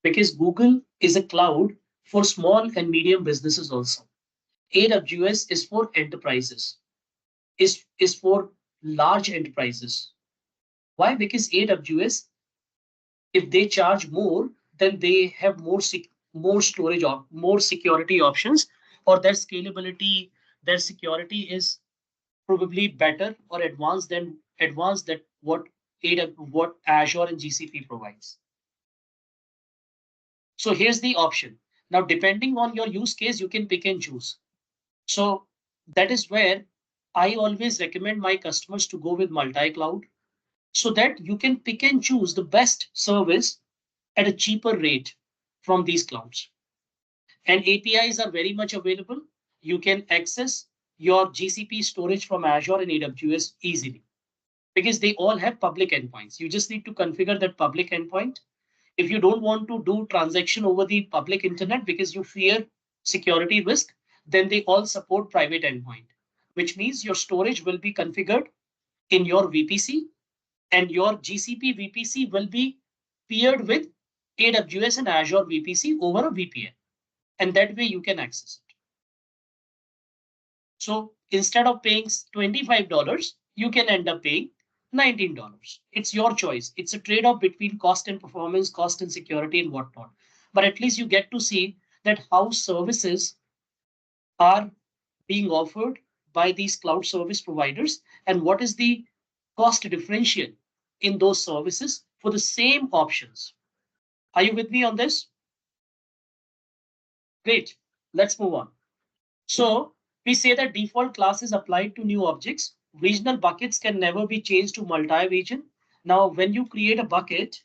because Google is a cloud for small and medium businesses also. AWS is for enterprises, is for large enterprises. Why? Because AWS, if they charge more, then they have more storage or more security options, or their scalability, their security is probably better or advanced than what Azure and GCP provides. So here's the option. Now, depending on your use case, you can pick and choose. So that is where I always recommend my customers to go with multi-cloud so that you can pick and choose the best service at a cheaper rate from these clouds. And APIs are very much available. You can access your GCP storage from Azure and AWS easily because they all have public endpoints. You just need to configure that public endpoint. If you don't want to do transaction over the public internet because you fear security risk, then they all support private endpoint, which means your storage will be configured in your VPC and your GCP VPC will be paired with AWS and Azure VPC over a VPN. And that way you can access it. So instead of paying $25, you can end up paying $19. It's your choice. It's a trade-off between cost and performance, cost and security and whatnot. But at least you get to see that how services are being offered by these cloud service providers and what is the cost differential in those services for the same options. Are you with me on this? Great. Let's move on. So we say that default class is applied to new objects. Regional buckets can never be changed to multi-region. Now, when you create a bucket,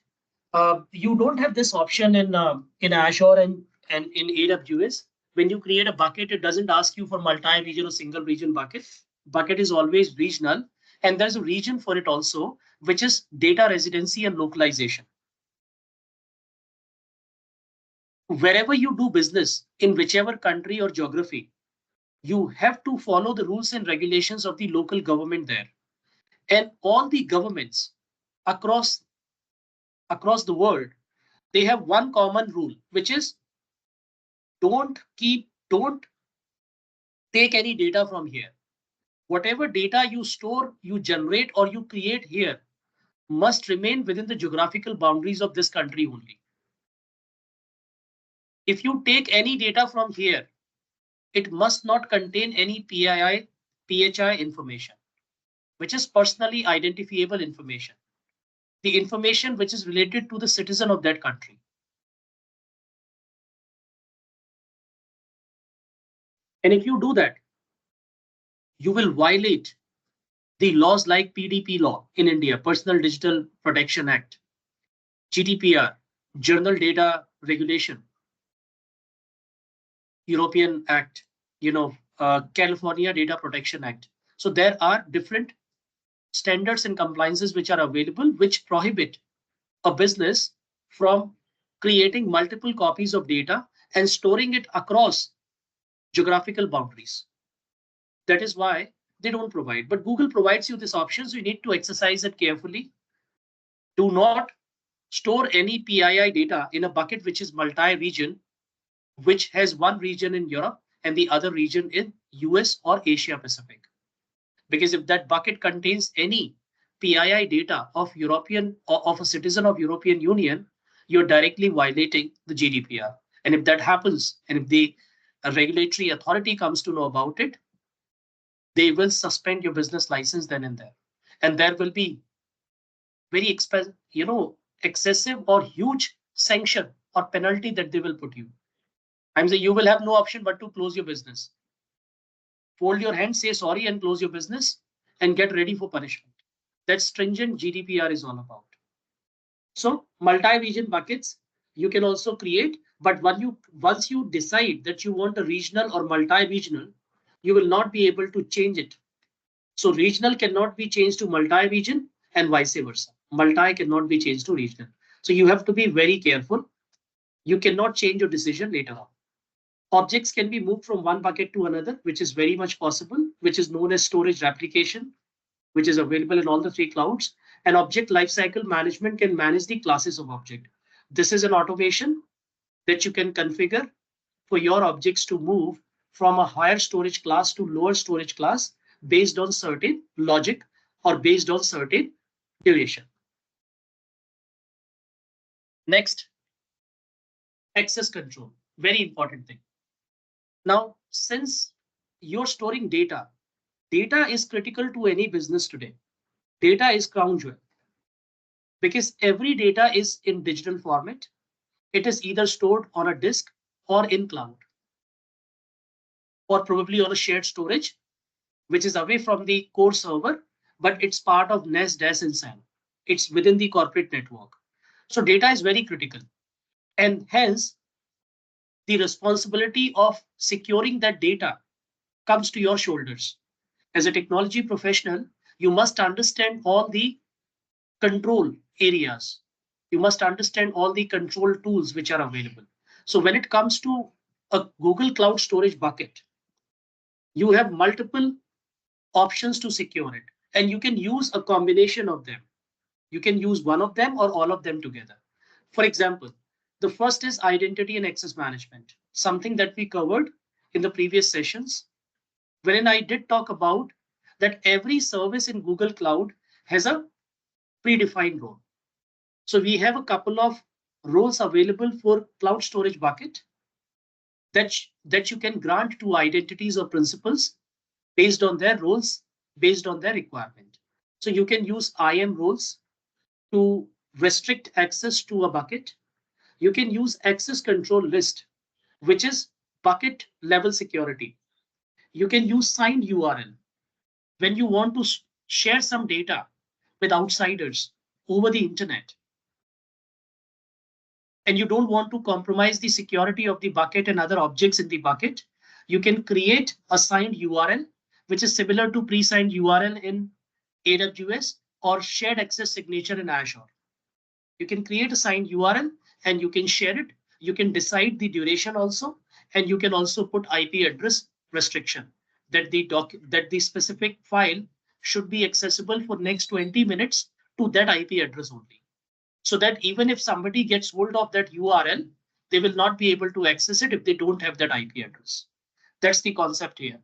you don't have this option in Azure and in AWS. When you create a bucket, it doesn't ask you for multi-region or single region bucket. Bucket is always regional, and there's a region for it also, which is data residency and localization. Wherever you do business in whichever country or geography, you have to follow the rules and regulations of the local government there. And all the governments across the world, they have one common rule, which is don't take any data from here. Whatever data you store, you generate, or you create here must remain within the geographical boundaries of this country only. If you take any data from here, it must not contain any PHI information, which is personally identifiable information, the information which is related to the citizen of that country. And if you do that, you will violate the laws like PDP law in India, Personal Digital Protection Act, GDPR, Journal Data Regulation, European Act, California Data Protection Act. So there are different standards and compliances which are available, which prohibit a business from creating multiple copies of data and storing it across geographical boundaries. That is why they don't provide. But Google provides you this option, so you need to exercise it carefully. Do not store any PII data in a bucket which is multi-region, which has one region in Europe and the other region in US or Asia Pacific. Because if that bucket contains any PII data of European or of a citizen of European Union, you're directly violating the GDPR. And if that happens, and if the regulatory authority comes to know about it, they will suspend your business license then and there. And there will be very excessive or huge sanction or penalty that they will put you. I'm saying you will have no option but to close your business. Fold your hands, say sorry, and close your business and get ready for punishment. That's stringent GDPR is all about. So multi-region buckets you can also create, but once you decide that you want a regional or multi-regional, you will not be able to change it. So regional cannot be changed to multi-region and vice versa. Multi cannot be changed to regional. So you have to be very careful. You cannot change your decision later on. Objects can be moved from one bucket to another, which is very much possible, which is known as storage replication, which is available in all the three clouds. And object lifecycle management can manage the classes of object. This is an automation that you can configure for your objects to move from a higher storage class to lower storage class based on certain logic or based on certain duration. Next, access control, very important thing. Now, since you're storing data, data is critical to any business today. Data is crown jewel because every data is in digital format. It is either stored on a disk or in cloud or probably on a shared storage, which is away from the core server, but it's part of NAS, DAS, and SAN. It's within the corporate network. So data is very critical. And hence, the responsibility of securing that data comes to your shoulders. As a technology professional, you must understand all the control areas. You must understand all the control tools which are available. So when it comes to a Google Cloud Storage bucket, you have multiple options to secure it, and you can use a combination of them. You can use one of them or all of them together. For example, the first is identity and access management, something that we covered in the previous sessions, wherein I did talk about that every service in Google Cloud has a predefined role. So we have a couple of roles available for cloud storage bucket that you can grant to identities or principals based on their roles, based on their requirement. So you can use IAM roles to restrict access to a bucket. You can use access control list, which is bucket level security. You can use signed URL when you want to share some data with outsiders over the internet and you don't want to compromise the security of the bucket and other objects in the bucket. You can create a signed URL, which is similar to pre-signed URL in AWS or shared access signature in Azure. You can create a signed URL and you can share it. You can decide the duration also, and you can also put IP address restriction that the specific file should be accessible for next 20 minutes to that IP address only. So that even if somebody gets hold of that URL, they will not be able to access it if they don't have that IP address. That's the concept here.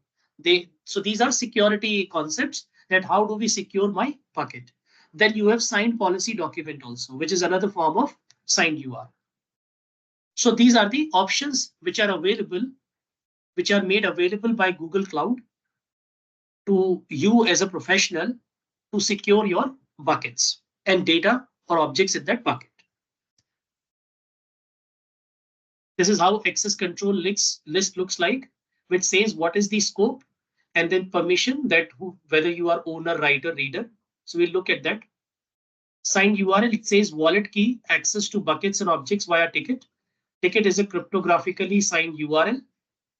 So these are security concepts, that how do we secure my bucket. Then you have signed policy document also, which is another form of signed URL. So these are the options which are available, which are made available by Google Cloud to you as a professional to secure your buckets and data or objects in that bucket. This is how access control list looks like, which says what is the scope and then permission, that whether you are owner, writer, reader. So we'll look at that. Signed URL, it says wallet key, access to buckets and objects via ticket. Ticket is a cryptographically signed URL.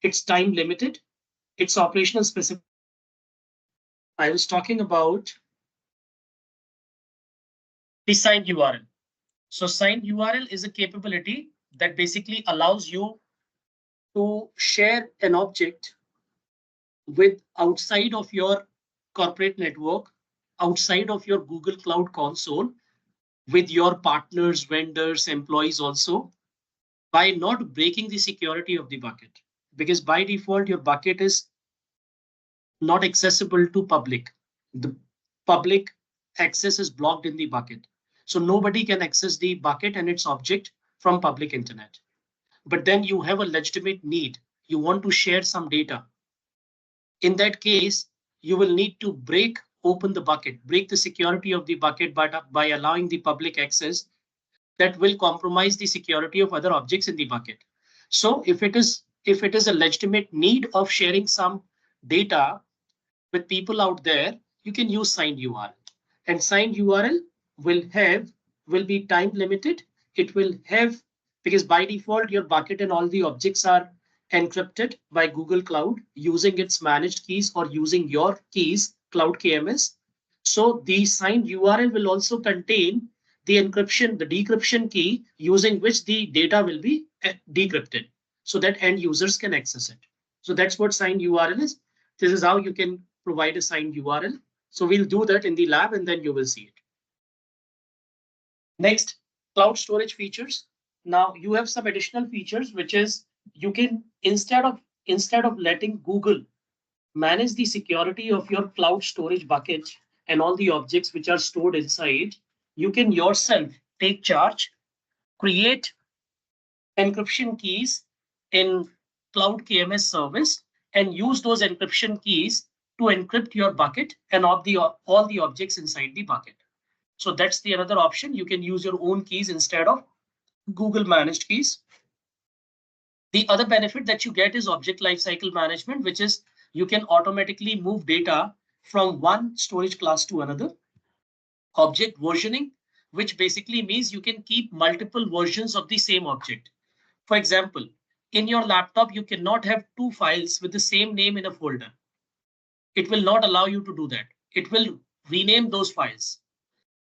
It's time limited. It's operational specific. I was talking about the signed URL. So signed URL is a capability that basically allows you to share an object with outside of your corporate network, outside of your Google Cloud Console, with your partners, vendors, employees also, by not breaking the security of the bucket. Because by default, your bucket is not accessible to public. The public access is blocked in the bucket. So nobody can access the bucket and its object from public internet. But then you have a legitimate need. You want to share some data. In that case, you will need to break open the bucket, break the security of the bucket by allowing the public access that will compromise the security of other objects in the bucket. So if it is a legitimate need of sharing some data with people out there, you can use signed URL. And signed URL will be time limited. It will have, because by default your bucket and all the objects are encrypted by Google Cloud using its managed keys or using your keys, Cloud KMS. So the signed URL will also contain the encryption, the decryption key using which the data will be decrypted so that end users can access it. So that's what signed URL is. This is how you can provide a signed URL. So we'll do that in the lab and then you will see it. Next, cloud storage features. Now you have some additional features, which is you can, instead of letting Google manage the security of your cloud storage bucket and all the objects which are stored inside, you can yourself take charge, create encryption keys in Cloud KMS service, and use those encryption keys to encrypt your bucket and all the objects inside the bucket. So that's the another option. You can use your own keys instead of Google managed keys. The other benefit that you get is object lifecycle management, which is you can automatically move data from one storage class to another. Object versioning, which basically means you can keep multiple versions of the same object. For example, in your laptop, you cannot have two files with the same name in a folder. It will not allow you to do that. It will rename those files.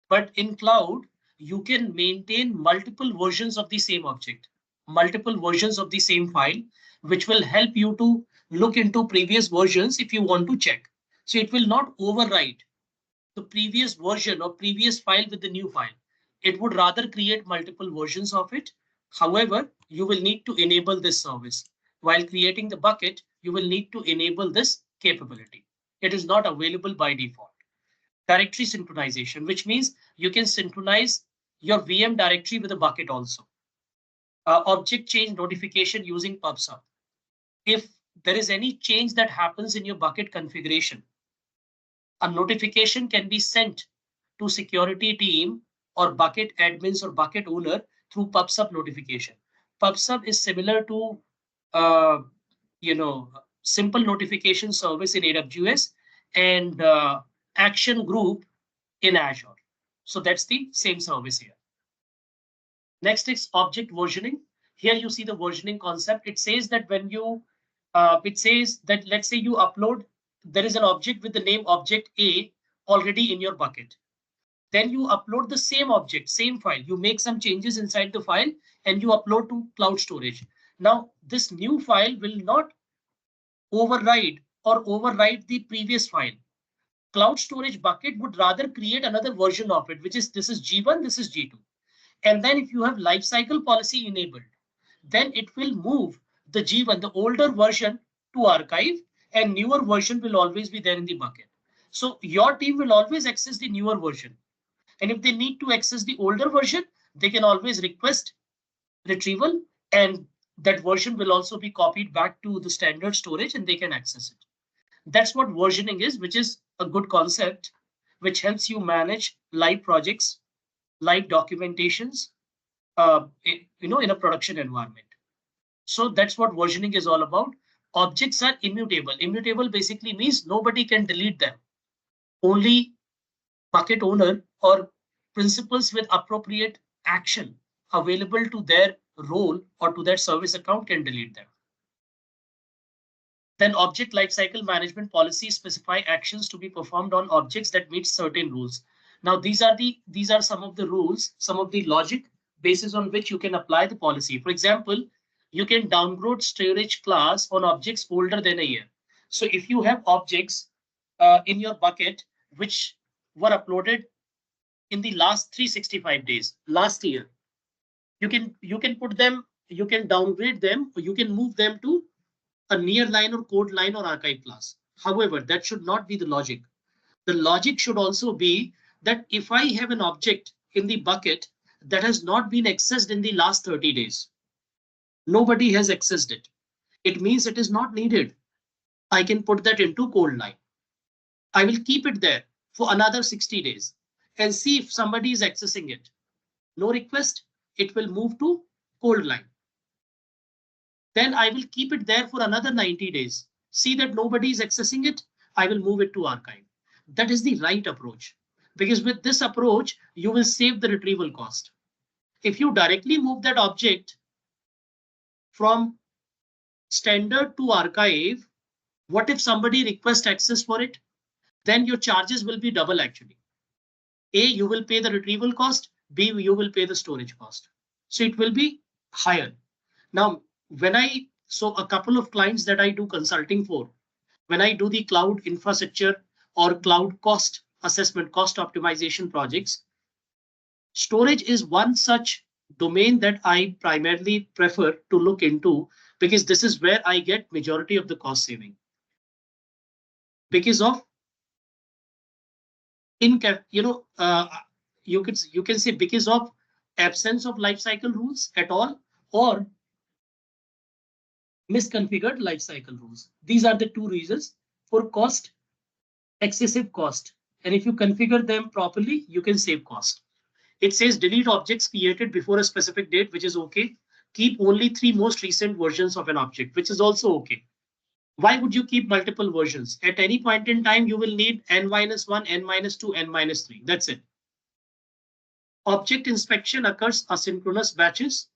But in cloud, you can maintain multiple versions of the same object, multiple versions of the same file, which will help you to look into previous versions if you want to check. So it will not overwrite the previous version or previous file with the new file. it would rather create multiple versions of it. However, you will need to enable this service. While creating the bucket, you will need to enable this capability. It is not available by default. Directory synchronization, which means you can synchronize your VM directory with a bucket also. Object change notification using PubSub. If there is any change that happens in your bucket configuration, a notification can be sent to security team or bucket admins or bucket owner through PubSub notification. PubSub is similar to, uh, simple notification service in AWS and action group in Azure. So that's the same service here. Next is object versioning. Here you see the versioning concept. It says that it says that let's say you upload, there is an object with the name object A already in your bucket. Then you upload the same object, same file. You make some changes inside the file and you upload to cloud storage. Now, this new file will not override the previous file. Cloud storage bucket would rather create another version of it, which is this is G1, this is G2. And then if you have lifecycle policy enabled, then it will move the G1, the older version, to archive, and newer version will always be there in the bucket. So your team will always access the newer version. And if they need to access the older version, they can always request retrieval, and that version will also be copied back to the standard storage and they can access it. That's what versioning is, which is a good concept, which helps you manage live projects, live documentations, in a production environment. So that's what versioning is all about. Objects are immutable. Immutable basically means nobody can delete them. Only bucket owner or principals with appropriate action available to their role or to their service account can delete them. Then object lifecycle management policies specify actions to be performed on objects that meet certain rules. Now these are some of the rules, some of the logic basis on which you can apply the policy. For example, you can downgrade storage class on objects older than a year. So if you have objects in your bucket which were uploaded in the last 365 days, last year, you can put them, you can downgrade them, or you can move them to a near line or code line or archive class. However, that should not be the logic. The logic should also be that if I have an object in the bucket that has not been accessed in the last 30 days, nobody has accessed it. It means it is not needed. I can put that into cold line. I will keep it there for another 60 days and see if somebody is accessing it. No request, it will move to cold line. Then I will keep it there for another 90 days. See that nobody is accessing it, I will move it to archive. That is the right approach, because with this approach, you will save the retrieval cost. If you directly move that object from standard to archive, what if somebody requests access for it? Then your charges will be double actually. A, you will pay the retrieval cost. B, you will pay the storage cost. So it will be higher. Now, so a couple of clients that I do consulting for, when I do the cloud infrastructure or cloud cost assessment, cost optimization projects, storage is one such domain that I primarily prefer to look into, because this is where I get majority of the cost saving. Because of you can say because of absence of lifecycle rules at all, or misconfigured lifecycle rules. These are the two reasons for cost, excessive cost. And if you configure them properly, you can save cost. It says delete objects created before a specific date, which is okay. Keep only 3 most recent versions of an object, which is also okay. Why would you keep multiple versions? At any point in time, you will need n-1, n-2, n-3. That's it. Object inspection occurs asynchronous batches.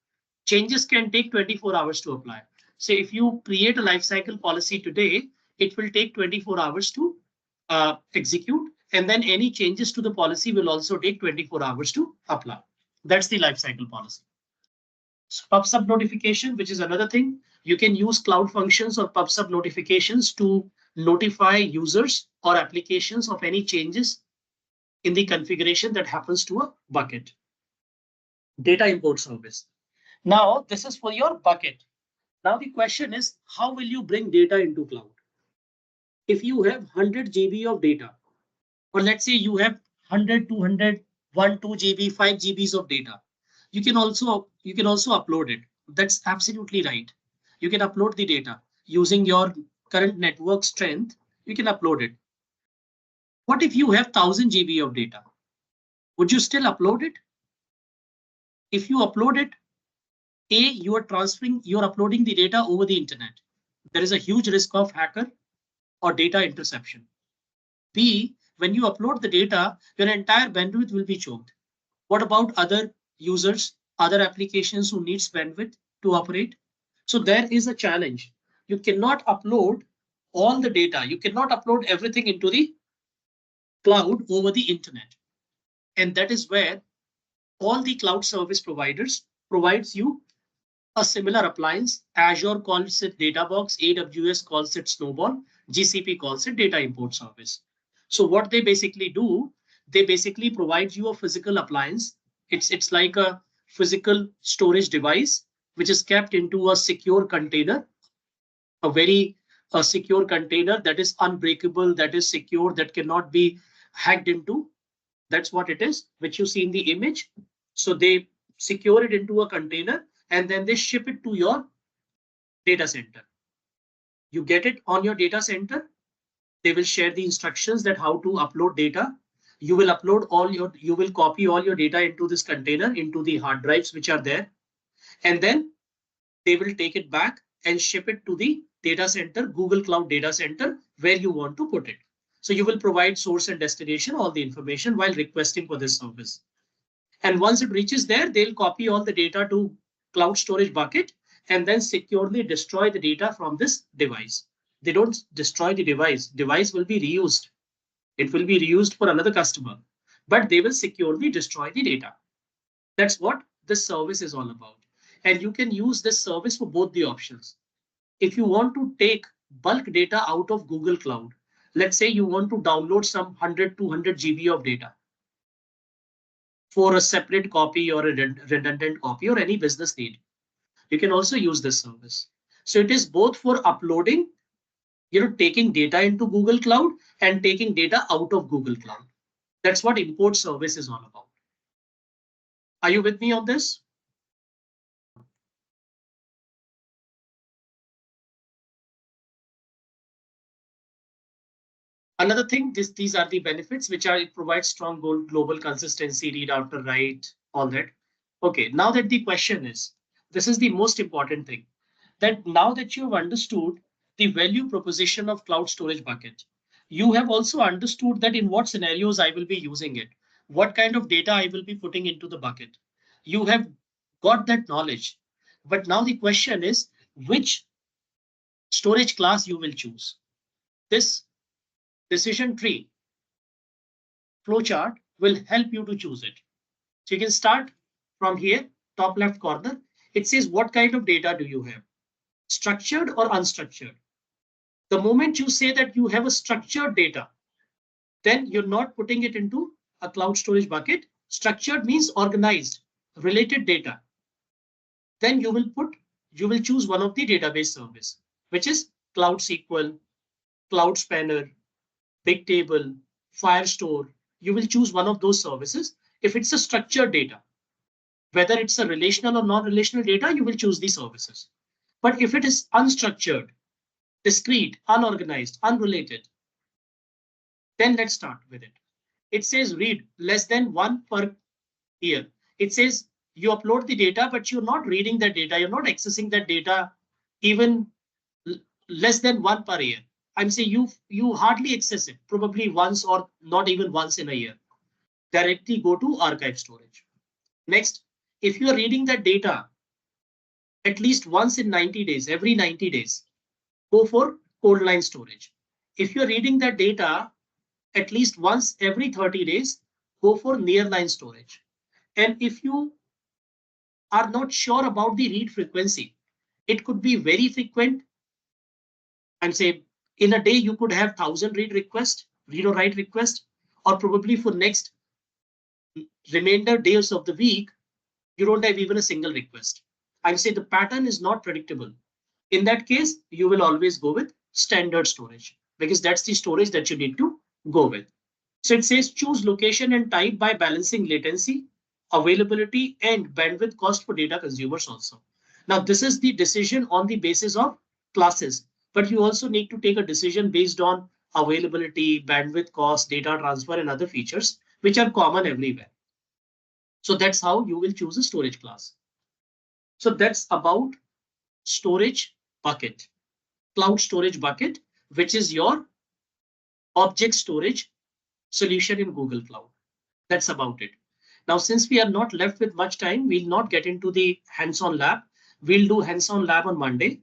Changes can take 24 hours to apply. So if you create a lifecycle policy today, it will take 24 hours to execute. And then any changes to the policy will also take 24 hours to apply. That's the lifecycle policy. PubSub notification, which is another thing. You can use cloud functions or PubSub notifications to notify users or applications of any changes in the configuration that happens to a bucket. data import service. Now, this is for your bucket. Now, the question is, how will you bring data into cloud? If you have 100 GB of data, or let's say you have 100, 200, 1, 2 GB, 5 GBs of data, you can also upload it. That's absolutely right. You can upload the data using your current network strength. You can upload it. What if you have 1000 GB of data? Would you still upload it? If you upload it, you're uploading the data over the internet. There is a huge risk of hacker or data interception. B, when you upload the data, your entire bandwidth will be choked. What about other users, other applications who needs bandwidth to operate? So there is a challenge. You cannot upload all the data. You cannot upload everything into the cloud over the internet. And that is where all the cloud service providers provides you a similar appliance. Azure calls it Databox, AWS calls it Snowball, GCP calls it Data Import Service. So what they basically do, they basically provide you a physical appliance. It's like a physical storage device which is kept into a secure container, a very secure container that is unbreakable, that is secure, that cannot be hacked into. That's what it is, which you see in the image. So they secure it into a container and then they ship it to your data center. You get it on your data center. They will share the instructions that how to upload data. You will copy all your data into this container, into the hard drives which are there. And then they will take it back and ship it to the data center, Google Cloud data center, where you want to put it. So you will provide source and destination, all the information while requesting for this service. And once it reaches there, they'll copy all the data to cloud storage bucket and then securely destroy the data from this device. They don't destroy the device. Device will be reused. It will be reused for another customer, but they will securely destroy the data. That's what this service is all about. And you can use this service for both the options. If you want to take bulk data out of Google Cloud, let's say you want to download some 100, 200 GB of data for a separate copy or a redundant copy or any business need, you can also use this service. So it is both for uploading, taking data into Google Cloud and taking data out of Google Cloud. That's what import service is all about. Are you with me on this? Another thing, these are the benefits, which are it provides strong global consistency, read after write, all that. Okay, now that the question is, this is the most important thing, that now that you've understood the value proposition of cloud storage bucket, you have also understood that in what scenarios I will be using it, what kind of data I will be putting into the bucket. You have got that knowledge. But now the question is, which storage class you will choose. This decision tree flowchart will help you to choose it. So you can start from here, top left corner. It says what kind of data do you have? Structured or unstructured? The moment you say that you have a structured data, then you're not putting it into a cloud storage bucket. Structured means organized, related data. Then you will choose one of the database service, which is Cloud SQL, Cloud Spanner, Bigtable, Firestore. You will choose one of those services. If it's a structured data, whether it's a relational or non-relational data, you will choose these services. But if it is unstructured, discrete, unorganized, unrelated, then let's start with it. It says read less than one per year. It says you upload the data, but you're not reading that data. You're not accessing that data even less than one per year. I'm saying you hardly access it, probably once or not even once in a year. Directly go to archive storage. Next, if you're reading that data at least once in 90 days, every 90 days, go for cold line storage. If you're reading that data at least once every 30 days, go for nearline storage. And if you are not sure about the read frequency, it could be very frequent. And say in a day, you could have 1000 read or write request, or probably for next remainder days of the week, You don't have even a single request. I say the pattern is not predictable. In that case, you will always go with standard storage because that's the storage that you need to go with. So it says choose location and type by balancing latency, availability, and bandwidth cost for data consumers also. Now, this is the decision on the basis of classes, but you also need to take a decision based on availability, bandwidth cost, data transfer, and other features which are common everywhere. So that's how you will choose a storage class. So that's about storage bucket, cloud storage bucket, which is your object storage solution in Google Cloud. That's about it. Now, since we are not left with much time, we'll not get into the hands-on lab. We'll do hands-on lab on Monday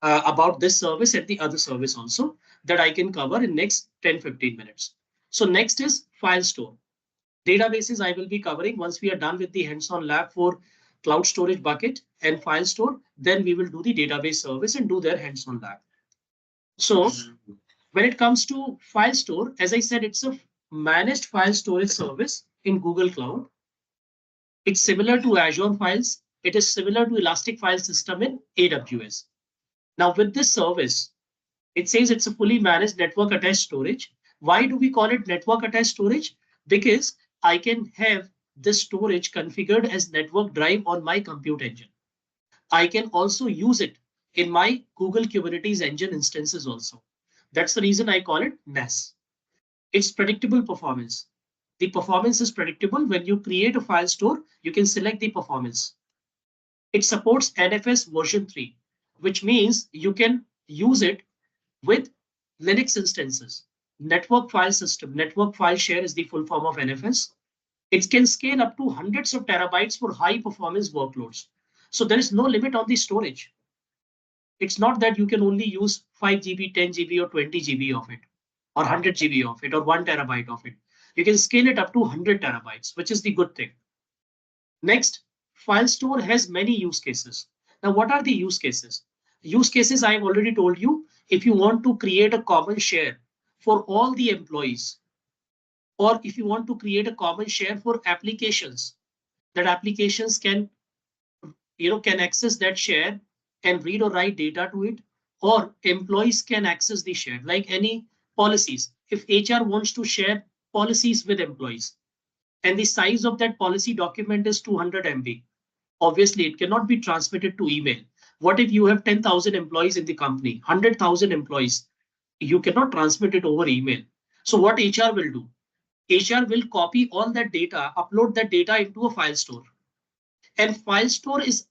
about this service and the other service also that I can cover in next 10-15 minutes. So next is Filestore. Databases I will be covering once we are done with the hands-on lab for cloud storage bucket and Filestore. Then we will do the database service and do their hands-on lab. So when it comes to Filestore, as I said, it's a managed file storage service in Google Cloud. It's similar to Azure Files. It is similar to Elastic File System in AWS. Now, with this service, it says it's a fully managed network attached storage. Why do we call it network attached storage? Because I can have this storage configured as network drive on my compute engine. I can also use it in my Google Kubernetes engine instances also. That's the reason I call it NAS. It's predictable performance. The performance is predictable. When you create a file store, you can select the performance. It supports NFS version 3, which means you can use it with Linux instances. Network file system, network file share is the full form of NFS. It can scale up to hundreds of terabytes for high performance workloads. So there is no limit on the storage. It's not that you can only use 5 GB, 10 GB, or 20 GB of it, or 100 GB of it, or 1 terabyte of it. You can scale it up to 100 terabytes, which is the good thing. Next, Filestore has many use cases. Now, what are the use cases? Use cases I have already told you. If you want to create a common share for all the employees, or if you want to create a common share for applications, that applications can access that share and read or write data to it, or employees can access the share, like any policies. If HR wants to share policies with employees and the size of that policy document is 200 MB, obviously it cannot be transmitted to email. What if you have 10,000 employees in the company, 100,000 employees? You cannot transmit it over email. So what HR will do? HR will copy all that data, upload that data into a file store, and file store is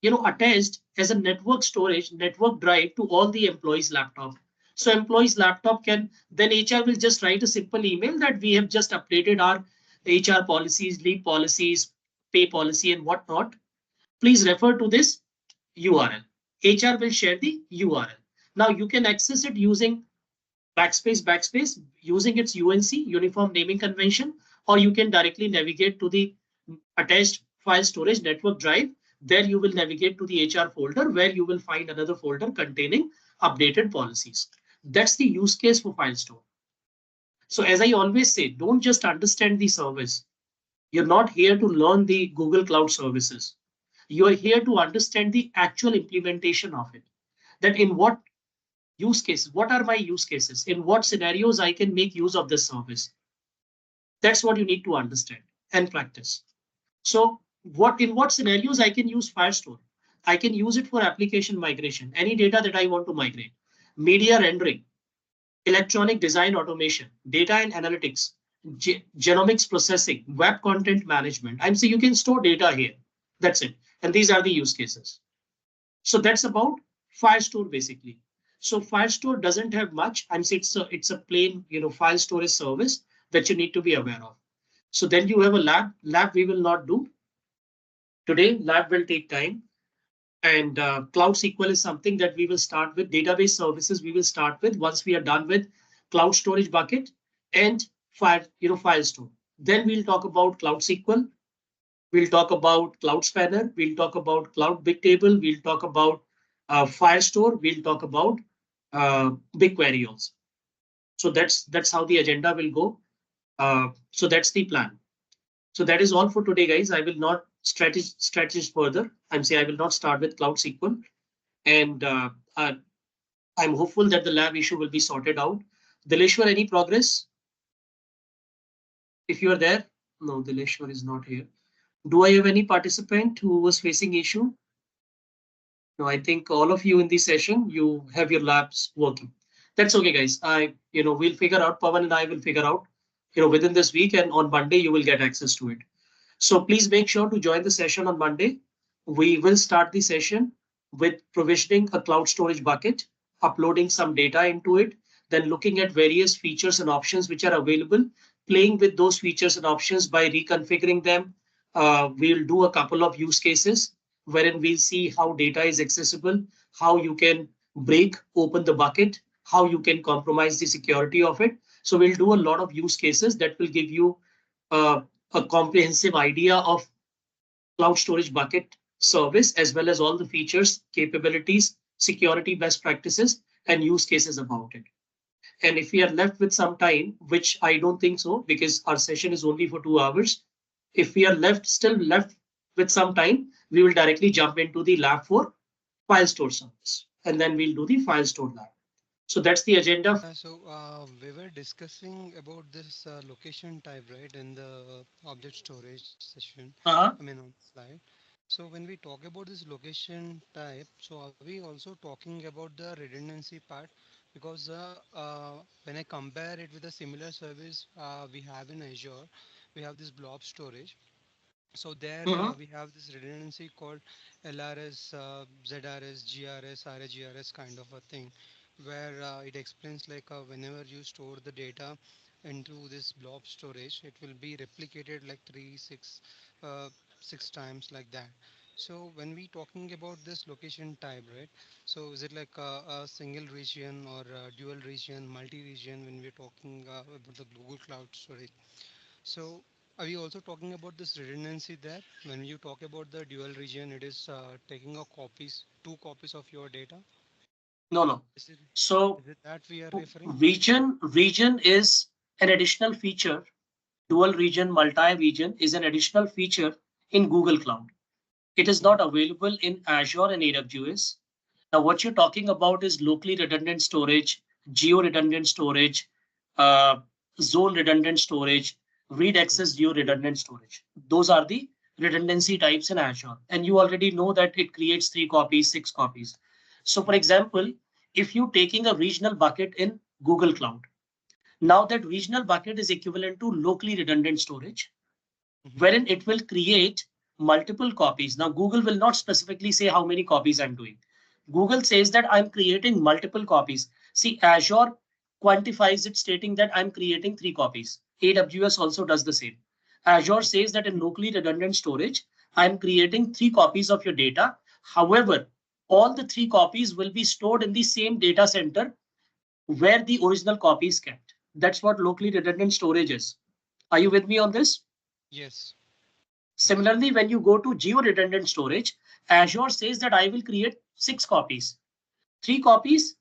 attached as a network storage, network drive to all the employees' laptop. So employees' laptop can then HR will just write a simple email that we have just updated our HR policies, leave policies, pay policy, and whatnot. Please refer to this URL. HR will share the URL. Now you can access it using backspace using its UNC, Uniform Naming Convention, or you can directly navigate to the attached file storage network drive. There you will navigate to the HR folder where you will find another folder containing updated policies. That's the use case for Filestore. So as I always say, don't just understand the service. You're not here to learn the Google Cloud services. You are here to understand the actual implementation of it. That in what use cases, what are my use cases? In what scenarios I can make use of this service? That's what you need to understand and practice. So in what scenarios I can use Firestore? I can use it for application migration, any data that I want to migrate, media rendering, electronic design automation, data and analytics, genomics processing, web content management. I'm saying you can store data here. That's it. And these are the use cases. So that's about Firestore basically. So Firestore doesn't have much. I'm saying it's a plain file storage service that you need to be aware of. So then you have a lab. Lab we will not do today. Lab will take time. And Cloud SQL is something that we will start with. Database services we will start with once we are done with cloud storage bucket and Filestore. Then we'll talk about Cloud SQL. We'll talk about Cloud Spanner. We'll talk about Cloud Bigtable. We'll talk about Firestore. We'll talk about BigQuery also. So that's how the agenda will go. So that's the plan. So that is all for today, guys. I will not strategize further. I'm saying I will not start with Cloud SQL, and I'm hopeful that the lab issue will be sorted out. Dileshwar, any progress? If you are there, no, Dileshwar is not here. Do I have any participant who was facing issue? No, I think all of you in this session, you have your labs working. That's okay, guys. We'll figure out. Pawan and I will figure out, within this week, and on Monday you will get access to it. So please make sure to join the session on Monday. We will start the session with provisioning a cloud storage bucket, uploading some data into it, then looking at various features and options which are available, playing with those features and options by reconfiguring them. We'll do a couple of use cases wherein we'll see how data is accessible, how you can break open the bucket, how you can compromise the security of it. So we'll do a lot of use cases that will give you uh, a comprehensive idea of cloud storage bucket service, as well as all the features, capabilities, security best practices, and use cases about it. And if we are left with some time, which I don't think so, because our session is only for 2 hours, if we are still left with some time, we will directly jump into the lab for file store service, and then we'll do the file store lab. So that's the agenda. We were discussing about this location type, right, in the object storage session. Uh-huh. I mean, on slide. So when we talk about this location type, so are we also talking about the redundancy part? Because when I compare it with a similar service we have in Azure, we have this blob storage. So there Mhm. we have this redundancy called LRS, ZRS, GRS, RAGRS kind of a thing, where it explains like whenever you store the data into this blob storage, it will be replicated like uh, six times like that. So when we talking about this location type, right? So is it like a single region or a dual region, multi-region when we're talking about the Google Cloud storage? So are we also talking about this redundancy there? When you talk about the dual region, it is taking a copies, two copies of your data. No, no. Is it So is it that we are referring? region is an additional feature. Dual region, multi-region is an additional feature in Google Cloud. It is Mhm. not available in Azure and AWS. Now, what you're talking about is locally redundant storage, geo redundant storage, uh, zone redundant storage, read Mhm. access geo redundant storage. Those are the redundancy types in Azure. And you already know that it creates 3 copies, 6 copies. So, for Mhm. example, if you're taking a regional bucket in Google Cloud, now that regional bucket is equivalent to locally redundant storage, Mhm. wherein it will create multiple copies. Now, Google will not specifically say how many copies I'm doing. Google says that I'm creating multiple copies. See, Azure quantifies it, stating that I'm creating 3 copies. AWS also does the same. Azure says that in locally redundant storage, I'm creating 3 copies of your data. However, all the 3 copies will be stored in the same data center where the original copy is kept. That's what locally redundant storage is. Are you Mhm. with me on this? Yes. Yes. Similarly, when you go to geo-redundant storage, Azure says that I will create 6 copies. 3 copies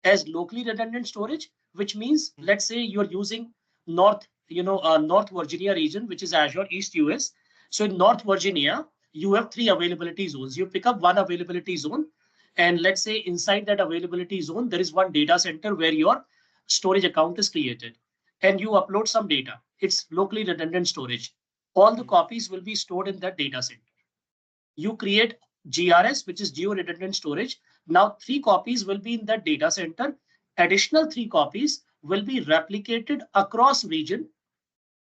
as locally redundant storage, which means, Mhm. let's say you're using North Virginia region, which is Azure East US. So in North Virginia, you have 3 availability zones. You pick up one availability zone, and let's say inside that availability zone, there is one data center where your storage account is created, and you upload some data. It's locally redundant storage. All the Mhm. copies will be stored in that data center. You create GRS, which is geo redundant storage. Now, 3 copies will be in that data center. Additional 3 copies will be replicated across region,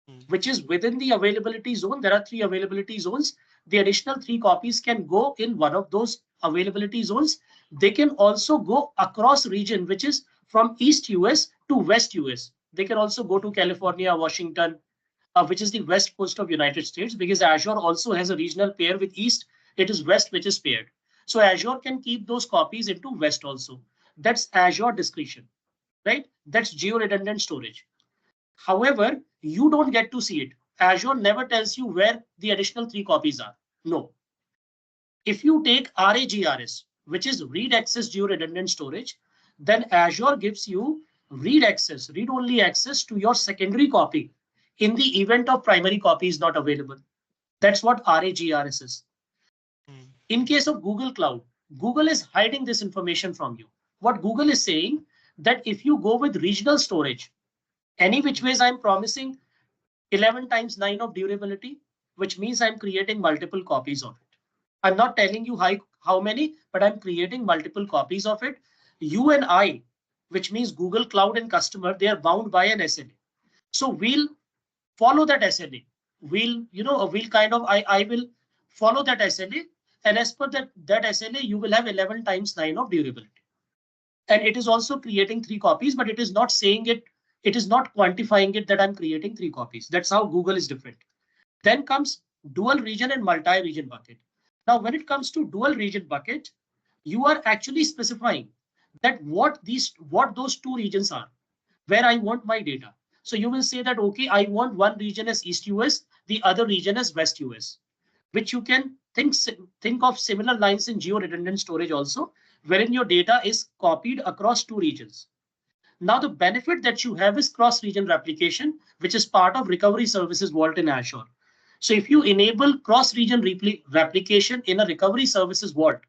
Mhm. which is within the availability zone. There are 3 availability zones. The additional 3 copies can go in one of those availability zones. They can also go across region, which is from East US to West US. They can also go to Mhm. California, Washington, which is the west coast of United States, because Azure also has a regional pair with East. It is West, which is paired. So Azure can keep those copies into West also. That's Azure discretion, right? That's geo-redundant storage. However, you don't get to see it. Azure never tells you where the additional 3 copies are. No. If you take RAGRS, which is read access geo-redundant storage, then Azure gives you read access, read-only access to your secondary copy. in the event of primary copy is not available. That's what RAGRS is. Mm. In case of Google Cloud, Google is hiding this information from you. What Google is saying that if you go with regional storage, any which ways I'm promising 11 times 9 of durability, which means I'm creating multiple copies of it. I'm not telling you how many, but I'm creating multiple copies of it. You and I, which means Google Cloud and customer, they are bound by an SLA. So we'll follow that SLA. We'll kind of, I will follow that SLA. And as per that SLA, you will have 11 times 9 of durability. And it is also creating three copies, but it is not saying it, it is not quantifying it that I'm creating three copies. That's how Google is different. Then comes dual region and multi-region bucket. Now, when it comes to dual region bucket, you are actually specifying that what those two regions are, where I want my data. So you will say that, okay, I want one region as East US, the other region as West US, which you can think of similar lines in geo-redundant storage also, wherein your data is copied across two regions. Now, the benefit that you have is cross-region replication, which is part of Recovery Services Vault in Azure. So if you enable cross-region replication in a Recovery Services Vault,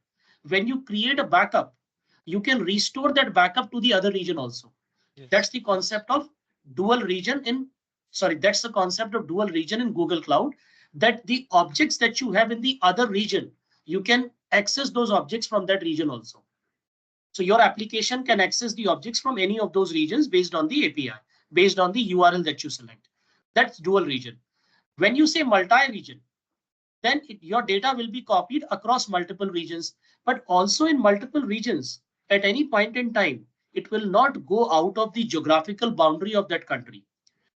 when you create a backup, you can restore that backup to the other region also. That's Yes, the yes. concept of dual region in, sorry, that's the concept of dual region in Google Cloud, that the objects that you have in the other region, you can access those objects from that region also. So your application can access the objects from any of those regions based on the API, based on the URL that you select. That's dual region. When you say multi-region, then your data will be copied across multiple regions, but also in multiple regions at any point in time. It will not go out of the geographical boundary of that country.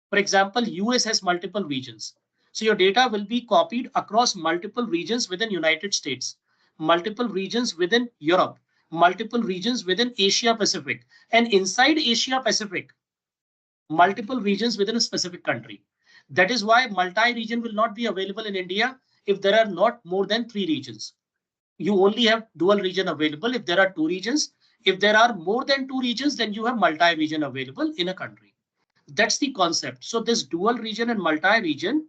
For example, US has multiple regions. So your data will be copied across multiple regions within United States, multiple regions within Europe, multiple regions within Asia Pacific, and inside Asia Pacific, Mm. multiple regions within a specific country. That is why multi-region will not be available in India if there are not more than three regions. You only have dual region available if there are two regions. If there are more than two regions, then you have multi-region available in a country. That's the concept. So this dual region and multi-region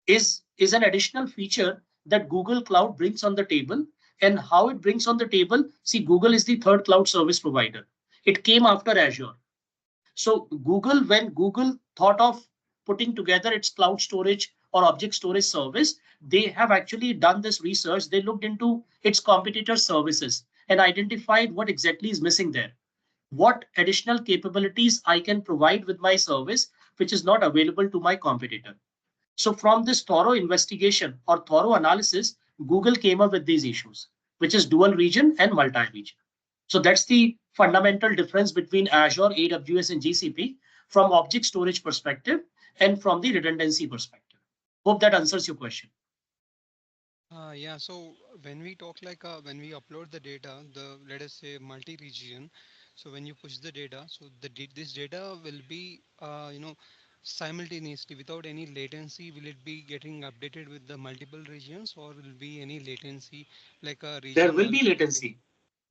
is an additional feature that Google Cloud brings on the table. And how it brings on the table, see, Google is the third cloud service provider. It came after Azure. So Google, when Google thought of putting together its cloud storage or object storage service, they have actually done this research. They looked into its competitor services and identified what exactly is missing there. What additional capabilities I can provide with my service, which is not available to my competitor. So from this thorough investigation or thorough analysis, Google came up with these issues, which is dual region and multi-region. So that's the fundamental difference between Azure, AWS, and GCP from object storage perspective and from the redundancy perspective. Hope that answers your question. Yeah, so when we talk like when we upload the data, the let us say multi-region, so when you push the data, so this data will be simultaneously without any latency. Will it be getting updated with the multiple regions, or will be any latency like a There region will one be will be? latency.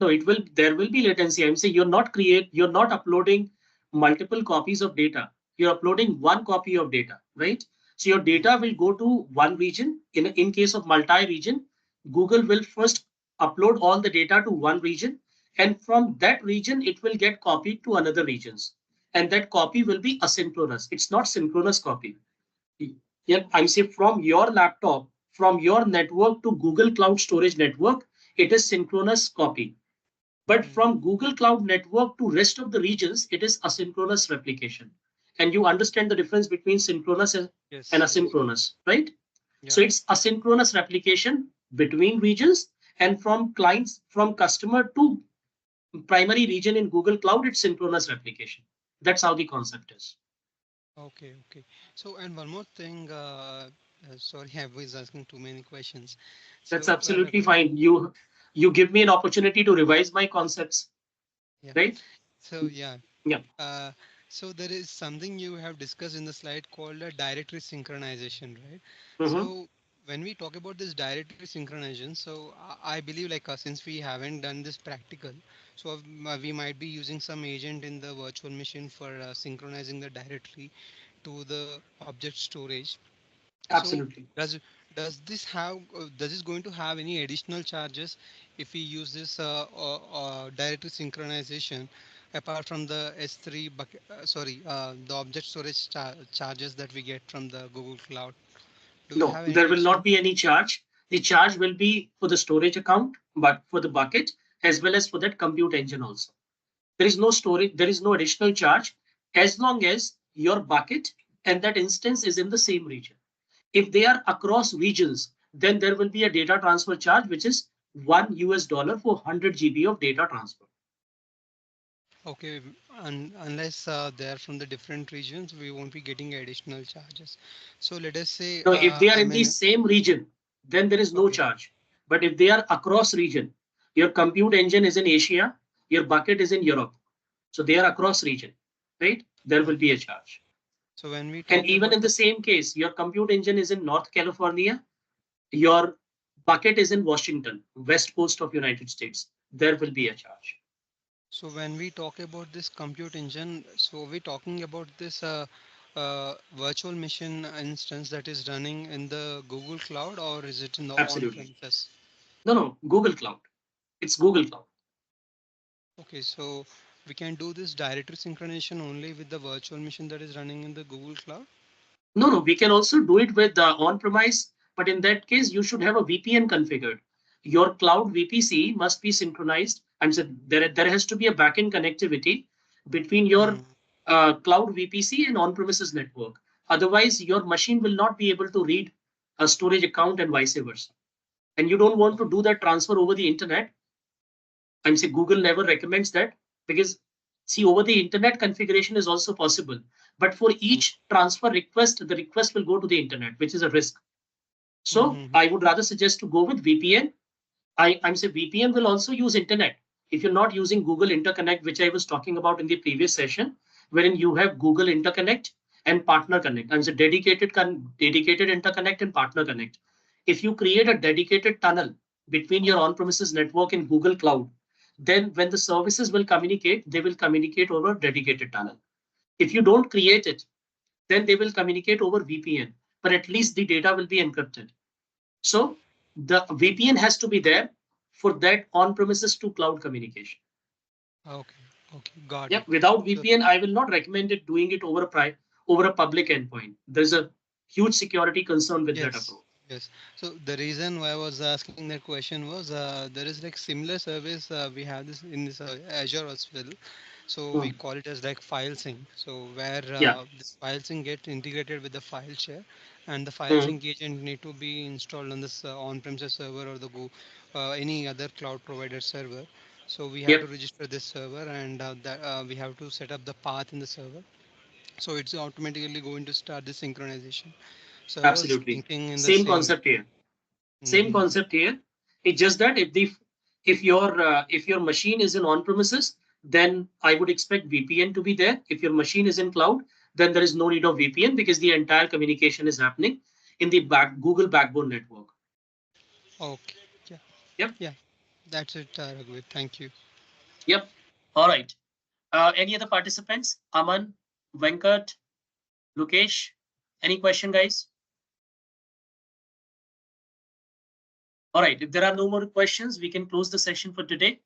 No, there will be latency. I'm saying you're not uploading multiple copies of data. You're uploading one copy of data, right? So your Mm, data will go to one region. In case of multi-region, Google will first upload all the data to one region, and from that region, it will get copied to another regions. And that copy will be asynchronous. It's not synchronous copy. Yeah, I say from your laptop, from your network to Google Cloud Storage Network, it is synchronous copy. But mm. from Google Cloud Network to rest of the regions, it is asynchronous replication. And you understand the difference between synchronous and Yes, yes. asynchronous, right? Yeah. So it's asynchronous replication between regions, and from clients, from customer to primary region in Google Cloud, it's synchronous replication. That's how the concept is. Okay, okay. So, and one more thing, sorry, I was asking too many questions. That's So, absolutely Raghu, fine. You give me an opportunity to revise my concepts, yeah. right? So, yeah. Yeah. Uh, so there is something you have discussed in the slide called a directory synchronization, right? Hmm. So when we talk about this directory synchronization, so I believe like since we haven't done this practical, so we might be using some agent in the virtual machine for synchronizing the directory to the object storage. So Absolutely. does this have does this going to have any additional charges if we use this directory synchronization apart from the S3 bucket, the object storage charges that we get from the Google Cloud? Do we No, have any there will additional? not be any charge. The charge will be for the storage account, but for the bucket as well as for that compute engine also. There is no storage, there is no additional charge as long as your bucket and that instance is in the same region. If they are across regions, then there will be a data transfer charge, which is $1 for 100 GB of data transfer. Okay, unless they are from the different regions, we won't be getting additional charges. So let us say Now, if they are in I'm the in. same region, then there is no Okay, charge. But if they are across region, your compute engine is in Asia, your bucket is in Europe. So they are across region, right? There will be okay. a charge. So when we And talk even about in the this, same case, your compute engine is in North California, your bucket is in Washington, west coast of United States. There will be a charge. so when we talk about this compute engine, so we're talking about this virtual machine instance that is running in the Google Cloud, or is it in the Absolutely. on-premises? No, no, Google Cloud. It's Google Cloud. Okay, so we can do this directory synchronization only with the virtual machine that is running in the Google Cloud. No, no, we can also do it with on-premise, but in that case, you should have a VPN configured. Your cloud VPC must be synchronized. I'm saying there has to be a backend connectivity between your Hmm. cloud VPC and on-premises network. Otherwise, your machine will not be able to read a storage account and vice versa. And you don't want to do that transfer over the internet. I'm saying Google never recommends that because see over the internet configuration is also possible, but for each transfer request, the request will go to the internet, which is a risk. So Mm-hmm. I would rather suggest to go with VPN. I'm saying VPN will also use internet. If you're not using Google Interconnect, which I was talking about in the previous session, wherein you have Google Interconnect and Partner Connect. I'm saying dedicated interconnect and Partner Connect. If you create a dedicated tunnel between your on-premises network and Google Cloud, then when the services will communicate, they will communicate over a dedicated tunnel. If you don't create it, then they will communicate over VPN, but at least the data will be encrypted. So the VPN has to be there for that on-premises to cloud communication. Okay, okay, got Yep. it. Without So VPN, I will not recommend it doing it over a public endpoint. There's a huge security concern with that yes, approach. yes. So the reason why I was asking that question was there is like similar service we have this in this Azure as well. So we Hmm. call it as like file sync. So where Yeah. this file sync get integrated with the file share, and the file Hmm. sync agent need to be installed on this on-premises server or the Go any other cloud provider server. So we have to Yep. register this server, and that we have to set up the path in the server. So it's automatically going to start the synchronization. So I was Absolutely. thinking in the Same same way. concept here. Same Hmm. concept here. It's just that if your machine is in on-premises, then I would expect VPN to be there. If your machine is in cloud, then there is no need of VPN because the entire communication is happening in the Google backbone network. Okay. Yeah. Yep. Yeah. That's it, Raghuveer. Thank you. Yep. All right. Any other participants? Aman, Venkat, Lukesh? Any question, guys? All right. If there are no more questions, we can close the session for today.